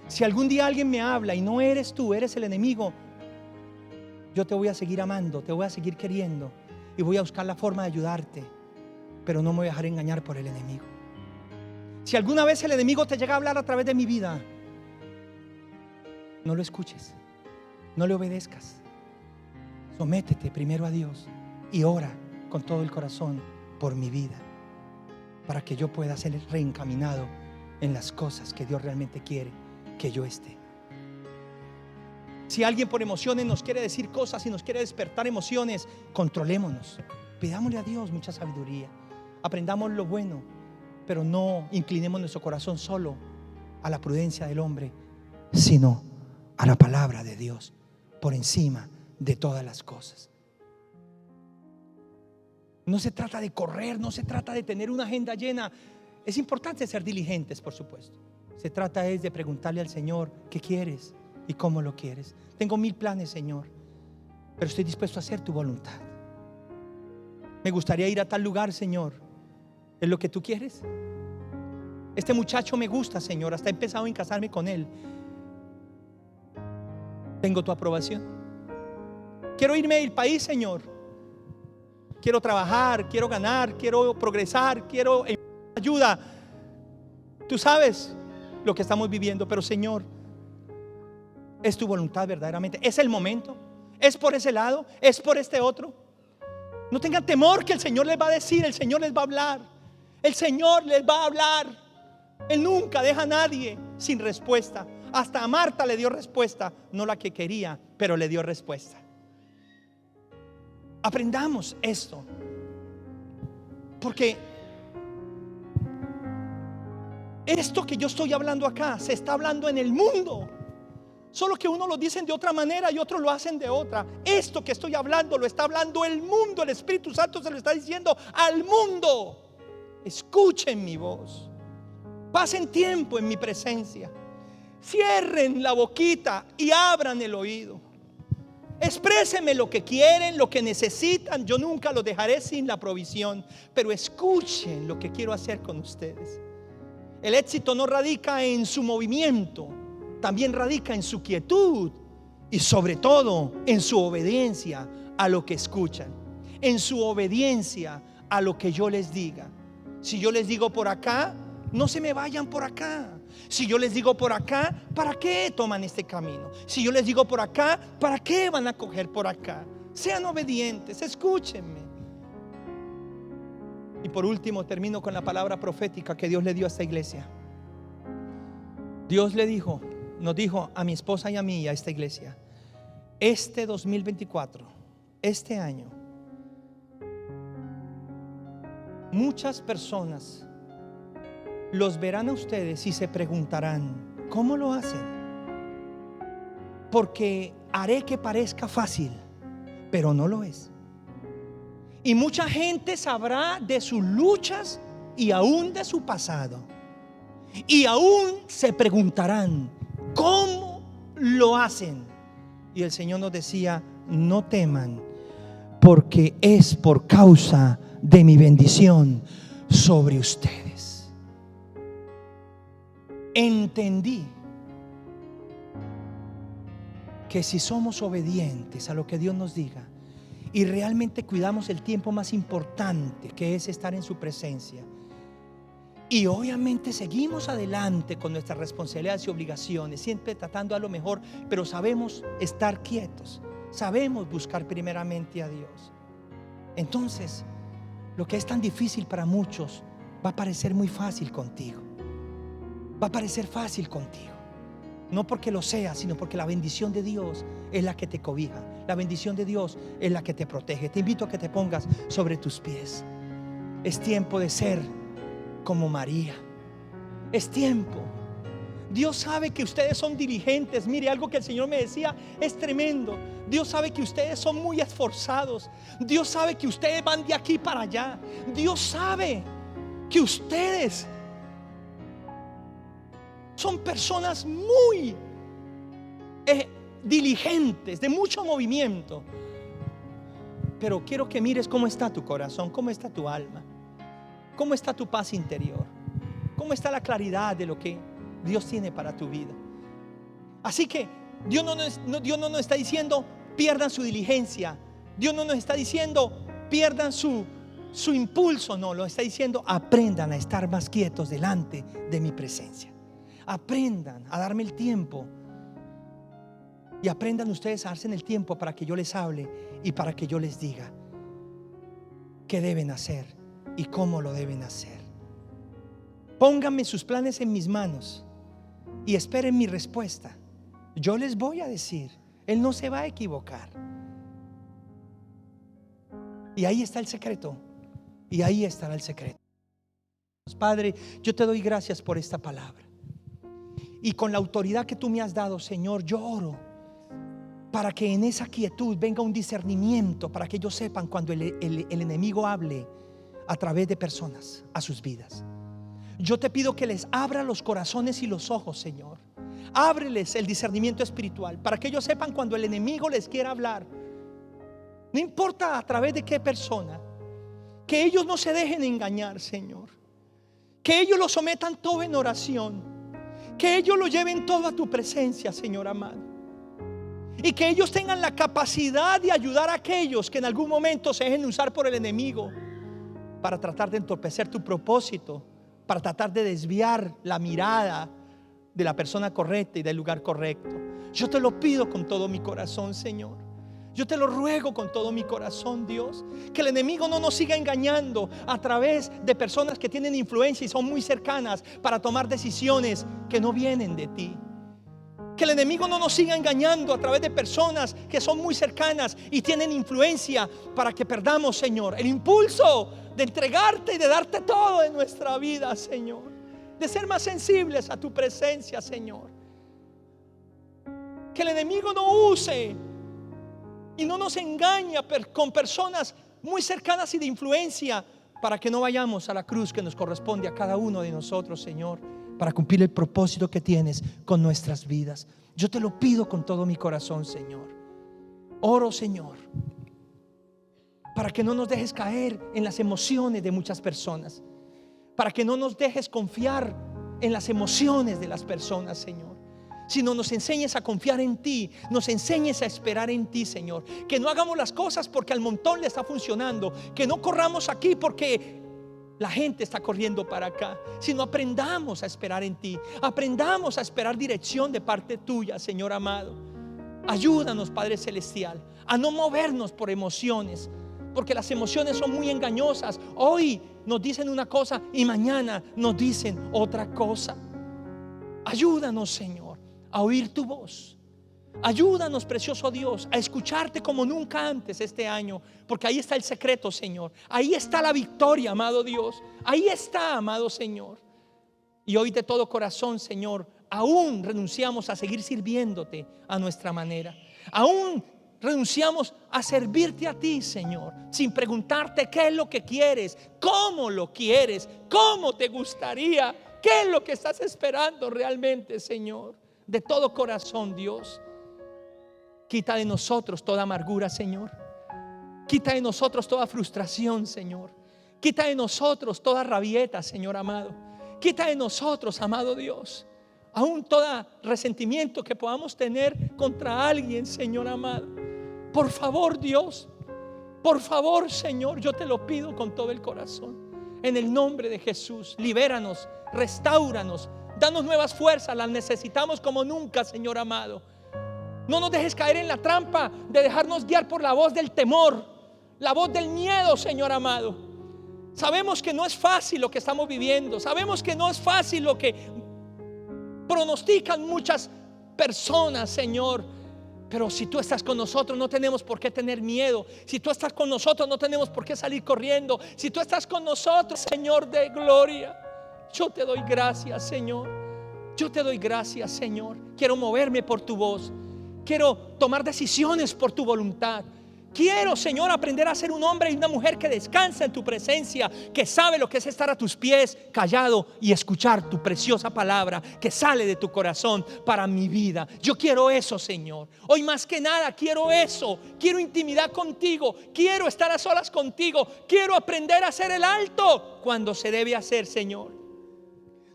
Speaker 1: Si algún día alguien me habla y no eres tú, eres el enemigo, yo te voy a seguir amando, te voy a seguir queriendo y voy a buscar la forma de ayudarte, pero no me voy a dejar engañar por el enemigo. Si alguna vez el enemigo te llega a hablar a través de mi vida, no lo escuches, no le obedezcas. Sométete primero a Dios y ora con todo el corazón por mi vida, para que yo pueda ser reencaminado en las cosas que Dios realmente quiere que yo esté. Si alguien por emociones nos quiere decir cosas y nos quiere despertar emociones, controlémonos, pidámosle a Dios mucha sabiduría, aprendamos lo bueno, pero no inclinemos nuestro corazón solo a la prudencia del hombre, sino a la palabra de Dios por encima de todas las cosas. No se trata de correr, no se trata de tener una agenda llena. Es importante ser diligentes, por supuesto. Se trata es de preguntarle al Señor: ¿qué quieres y cómo lo quieres? Tengo 1000 planes, Señor, pero estoy dispuesto a hacer tu voluntad. Me gustaría ir a tal lugar, Señor. ¿Es lo que tú quieres? Este muchacho me gusta, Señor, hasta he pensado en casarme con él. ¿Tengo tu aprobación? Quiero irme del país, Señor. Quiero trabajar, quiero ganar, quiero progresar, quiero ayuda. Tú sabes lo que estamos viviendo, pero Señor, es tu voluntad verdaderamente. Es el momento, es por ese lado, es por este otro. No tengan temor, que el Señor les va a decir, el Señor les va a hablar, el Señor les va a hablar. Él nunca deja a nadie sin respuesta. Hasta a Marta le dio respuesta, no la que quería, pero le dio respuesta. Aprendamos esto, porque esto que yo estoy hablando acá se está hablando en el mundo, solo que uno lo dicen de otra manera y otros lo hacen de otra. Esto que estoy hablando lo está hablando el mundo. El Espíritu Santo se lo está diciendo al mundo. Escuchen mi voz, pasen tiempo en mi presencia, cierren la boquita y abran el oído. Exprésenme lo que quieren, lo que necesitan. Yo nunca los dejaré sin la provisión, pero escuchen lo que quiero hacer con ustedes. El éxito no radica en su movimiento, también radica en su quietud y sobre todo en su obediencia a lo que escuchan, en su obediencia a lo que yo les diga. Si yo les digo por acá, no se me vayan por acá. Si yo les digo por acá, ¿para qué toman este camino? Si yo les digo por acá, ¿para qué van a coger por acá? Sean obedientes, escúchenme. Y por último termino con la palabra profética que Dios le dio a esta iglesia. Dios nos dijo a mi esposa y a mí y a esta iglesia: este 2024, este año, muchas personas los verán a ustedes y se preguntarán: ¿cómo lo hacen? Porque haré que parezca fácil, pero no lo es. Y mucha gente sabrá de sus luchas y aún de su pasado, y aún se preguntarán: ¿cómo lo hacen? Y el Señor nos decía: no teman, porque es por causa de mi bendición sobre ustedes. Entendí que si somos obedientes a lo que Dios nos diga y realmente cuidamos el tiempo más importante, que es estar en su presencia, y obviamente seguimos adelante con nuestras responsabilidades y obligaciones, siempre tratando a lo mejor, pero sabemos estar quietos, sabemos buscar primeramente a Dios, entonces lo que es tan difícil para muchos va a parecer muy fácil contigo. Va a parecer fácil contigo. No porque lo sea, sino porque la bendición de Dios es la que te cobija. La bendición de Dios es la que te protege. Te invito a que te pongas sobre tus pies. Es tiempo de ser como María. Es tiempo. Dios sabe que ustedes son diligentes. Mire, algo que el Señor me decía es tremendo. Dios sabe que ustedes son muy esforzados. Dios sabe que ustedes van de aquí para allá. Dios sabe que ustedes son personas muy diligentes, de mucho movimiento. Pero quiero que mires cómo está tu corazón, cómo está tu alma, cómo está tu paz interior, cómo está la claridad de lo que Dios tiene para tu vida. Así que Dios no nos está diciendo pierdan su diligencia. Dios no nos está diciendo pierdan su impulso. No, lo está diciendo: aprendan a estar más quietos delante de mi presencia. Aprendan a darme el tiempo. Y aprendan ustedes a darse en el tiempo para que yo les hable y para que yo les diga qué deben hacer y cómo lo deben hacer. Pónganme sus planes en mis manos y esperen mi respuesta. Yo les voy a decir, Él no se va a equivocar. Y ahí está el secreto. Y ahí estará el secreto. Padre, yo te doy gracias por esta palabra. Y con la autoridad que tú me has dado, Señor, yo oro para que en esa quietud venga un discernimiento, para que ellos sepan cuando el enemigo hable a través de personas a sus vidas. Yo te pido que les abra los corazones y los ojos, Señor. Ábreles el discernimiento espiritual para que ellos sepan cuando el enemigo les quiera hablar. No importa a través de qué persona, que ellos no se dejen engañar, Señor. Que ellos lo sometan todo en oración. Que ellos lo lleven todo a tu presencia, Señor amado. Y que ellos tengan la capacidad de ayudar a aquellos que en algún momento se dejen usar por el enemigo para tratar de entorpecer tu propósito, para tratar de desviar la mirada de la persona correcta y del lugar correcto. Yo te lo pido con todo mi corazón, Señor. Yo te lo ruego con todo mi corazón, Dios, que el enemigo no nos siga engañando a través de personas que tienen influencia y son muy cercanas para tomar decisiones que no vienen de ti. Que el enemigo no nos siga engañando a través de personas que son muy cercanas y tienen influencia para que perdamos, Señor, el impulso de entregarte y de darte todo en nuestra vida, Señor. De ser más sensibles a tu presencia, Señor. Que el enemigo no use y no nos engañe con personas muy cercanas y de influencia, para que no vayamos a la cruz que nos corresponde a cada uno de nosotros, Señor, para cumplir el propósito que tienes con nuestras vidas. Yo te lo pido con todo mi corazón, Señor. Oro, Señor, para que no nos dejes caer en las emociones de muchas personas, para que no nos dejes confiar en las emociones de las personas, Señor, sino nos enseñes a confiar en ti, nos enseñes a esperar en ti, Señor. Que no hagamos las cosas porque al montón le está funcionando, que no corramos aquí porque la gente está corriendo para acá, sino aprendamos a esperar en ti, aprendamos a esperar dirección de parte tuya, Señor amado. Ayúdanos, Padre Celestial, a no movernos por emociones, porque las emociones son muy engañosas. Hoy nos dicen una cosa y mañana nos dicen otra cosa. Ayúdanos, Señor, a oír tu voz. Ayúdanos, precioso Dios, a escucharte como nunca antes este año, porque ahí está el secreto, Señor. Ahí está la victoria, amado Dios. Ahí está, amado Señor. Y hoy de todo corazón, Señor, aún renunciamos a seguir sirviéndote a nuestra manera. Aún renunciamos a servirte a ti, Señor, sin preguntarte qué es lo que quieres, cómo lo quieres, cómo te gustaría, qué es lo que estás esperando realmente, Señor. De todo corazón, Dios, quita de nosotros toda amargura, Señor. Quita de nosotros toda frustración, Señor. Quita de nosotros toda rabieta, Señor amado. Quita de nosotros, amado Dios, aún todo resentimiento que podamos tener contra alguien, Señor amado. Por favor, Dios, por favor, Señor, yo te lo pido con todo el corazón. En el nombre de Jesús, libéranos, restáuranos, danos nuevas fuerzas, las necesitamos como nunca, Señor amado. No nos dejes caer en la trampa de dejarnos guiar por la voz del temor, la voz del miedo, Señor amado. Sabemos que no es fácil lo que estamos viviendo, sabemos que no es fácil lo que pronostican muchas personas, Señor. Pero si tú estás con nosotros, no tenemos por qué tener miedo. Si tú estás con nosotros, no tenemos por qué salir corriendo. Si tú estás con nosotros, Señor de gloria, yo te doy gracias, Señor. Yo te doy gracias, Señor. Quiero moverme por tu voz. Quiero tomar decisiones por tu voluntad. Quiero, Señor, aprender a ser un hombre y una mujer que descansa en tu presencia, que sabe lo que es estar a tus pies callado y escuchar tu preciosa palabra que sale de tu corazón para mi vida. Yo quiero eso, Señor. Hoy más que nada quiero eso. Quiero intimidad contigo. Quiero estar a solas contigo. Quiero aprender a hacer el alto cuando se debe hacer, Señor.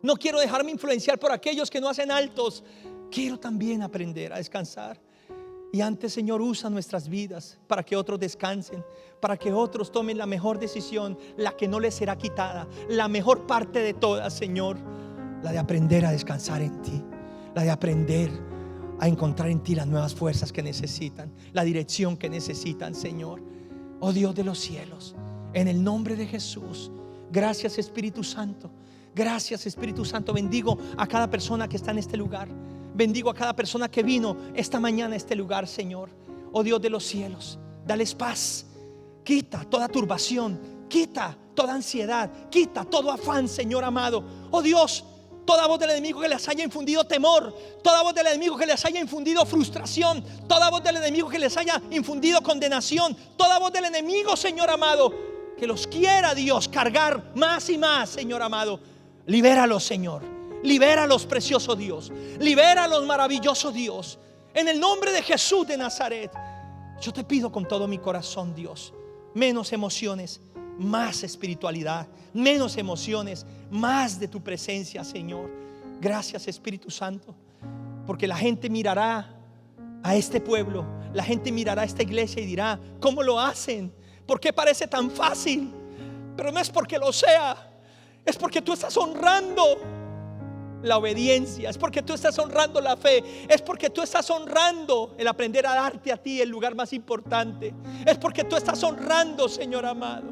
Speaker 1: No quiero dejarme influenciar por aquellos que no hacen altos. Quiero también aprender a descansar. Y antes, Señor, usa nuestras vidas para que otros descansen, para que otros tomen la mejor decisión, la que no les será quitada, la mejor parte de todas, Señor, la de aprender a descansar en ti, la de aprender a encontrar en ti las nuevas fuerzas que necesitan, la dirección que necesitan, Señor. Oh Dios de los cielos, en el nombre de Jesús, gracias, Espíritu Santo. Gracias, Espíritu Santo. Bendigo a cada persona que está en este lugar. Bendigo a cada persona que vino esta mañana a este lugar, Señor. Oh Dios de los cielos, dales paz. Quita toda turbación, quita toda ansiedad, quita todo afán, Señor amado. Oh Dios, toda voz del enemigo que les haya infundido temor, toda voz del enemigo que les haya infundido frustración, toda voz del enemigo que les haya infundido condenación, toda voz del enemigo, Señor amado, que los quiera, Dios, cargar más y más, Señor amado. Libéralos, Señor. Libéralos, precioso Dios. Libéralos, maravilloso Dios. En el nombre de Jesús de Nazaret, yo te pido con todo mi corazón, Dios, menos emociones, más espiritualidad. Menos emociones, más de tu presencia, Señor. Gracias, Espíritu Santo, porque la gente mirará a este pueblo, la gente mirará a esta iglesia y dirá: ¿cómo lo hacen? ¿Por qué parece tan fácil? Pero no es porque lo sea, es porque tú estás honrando la obediencia, es porque tú estás honrando la fe, es porque tú estás honrando el aprender a darte a ti el lugar más importante, es porque tú estás honrando, Señor amado,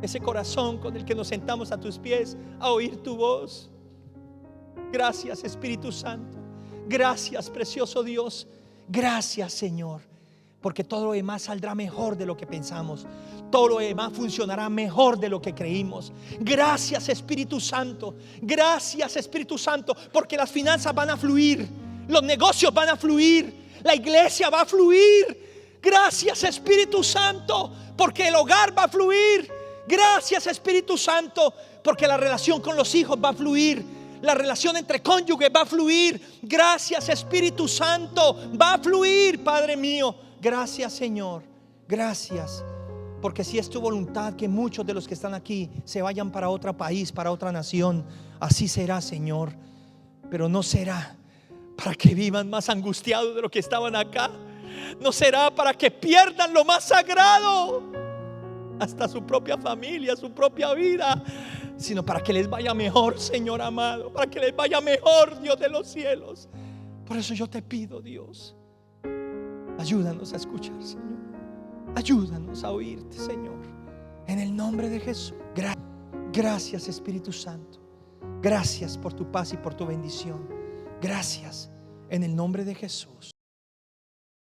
Speaker 1: ese corazón con el que nos sentamos a tus pies a oír tu voz. Gracias, Espíritu Santo. Gracias, precioso Dios. Gracias, Señor, porque todo lo demás saldrá mejor de lo que pensamos. Todo lo demás funcionará mejor de lo que creímos. Gracias, Espíritu Santo. Gracias, Espíritu Santo, porque las finanzas van a fluir, los negocios van a fluir, la iglesia va a fluir. Gracias, Espíritu Santo, porque el hogar va a fluir. Gracias, Espíritu Santo, porque la relación con los hijos va a fluir, la relación entre cónyuges va a fluir. Gracias, Espíritu Santo, va a fluir, Padre mío. Gracias, Señor. Gracias, porque si es tu voluntad que muchos de los que están aquí se vayan para otro país, para otra nación, así será, Señor. Pero no será para que vivan más angustiados de lo que estaban acá. No será para que pierdan lo más sagrado, hasta su propia familia, su propia vida, sino para que les vaya mejor, Señor amado, para que les vaya mejor, Dios de los cielos. Por eso yo te pido, Dios, ayúdanos a escuchar, Señor. Ayúdanos a oírte, Señor, en el nombre de Jesús. Gracias, Espíritu Santo. Gracias por tu paz y por tu bendición. Gracias en el nombre de Jesús.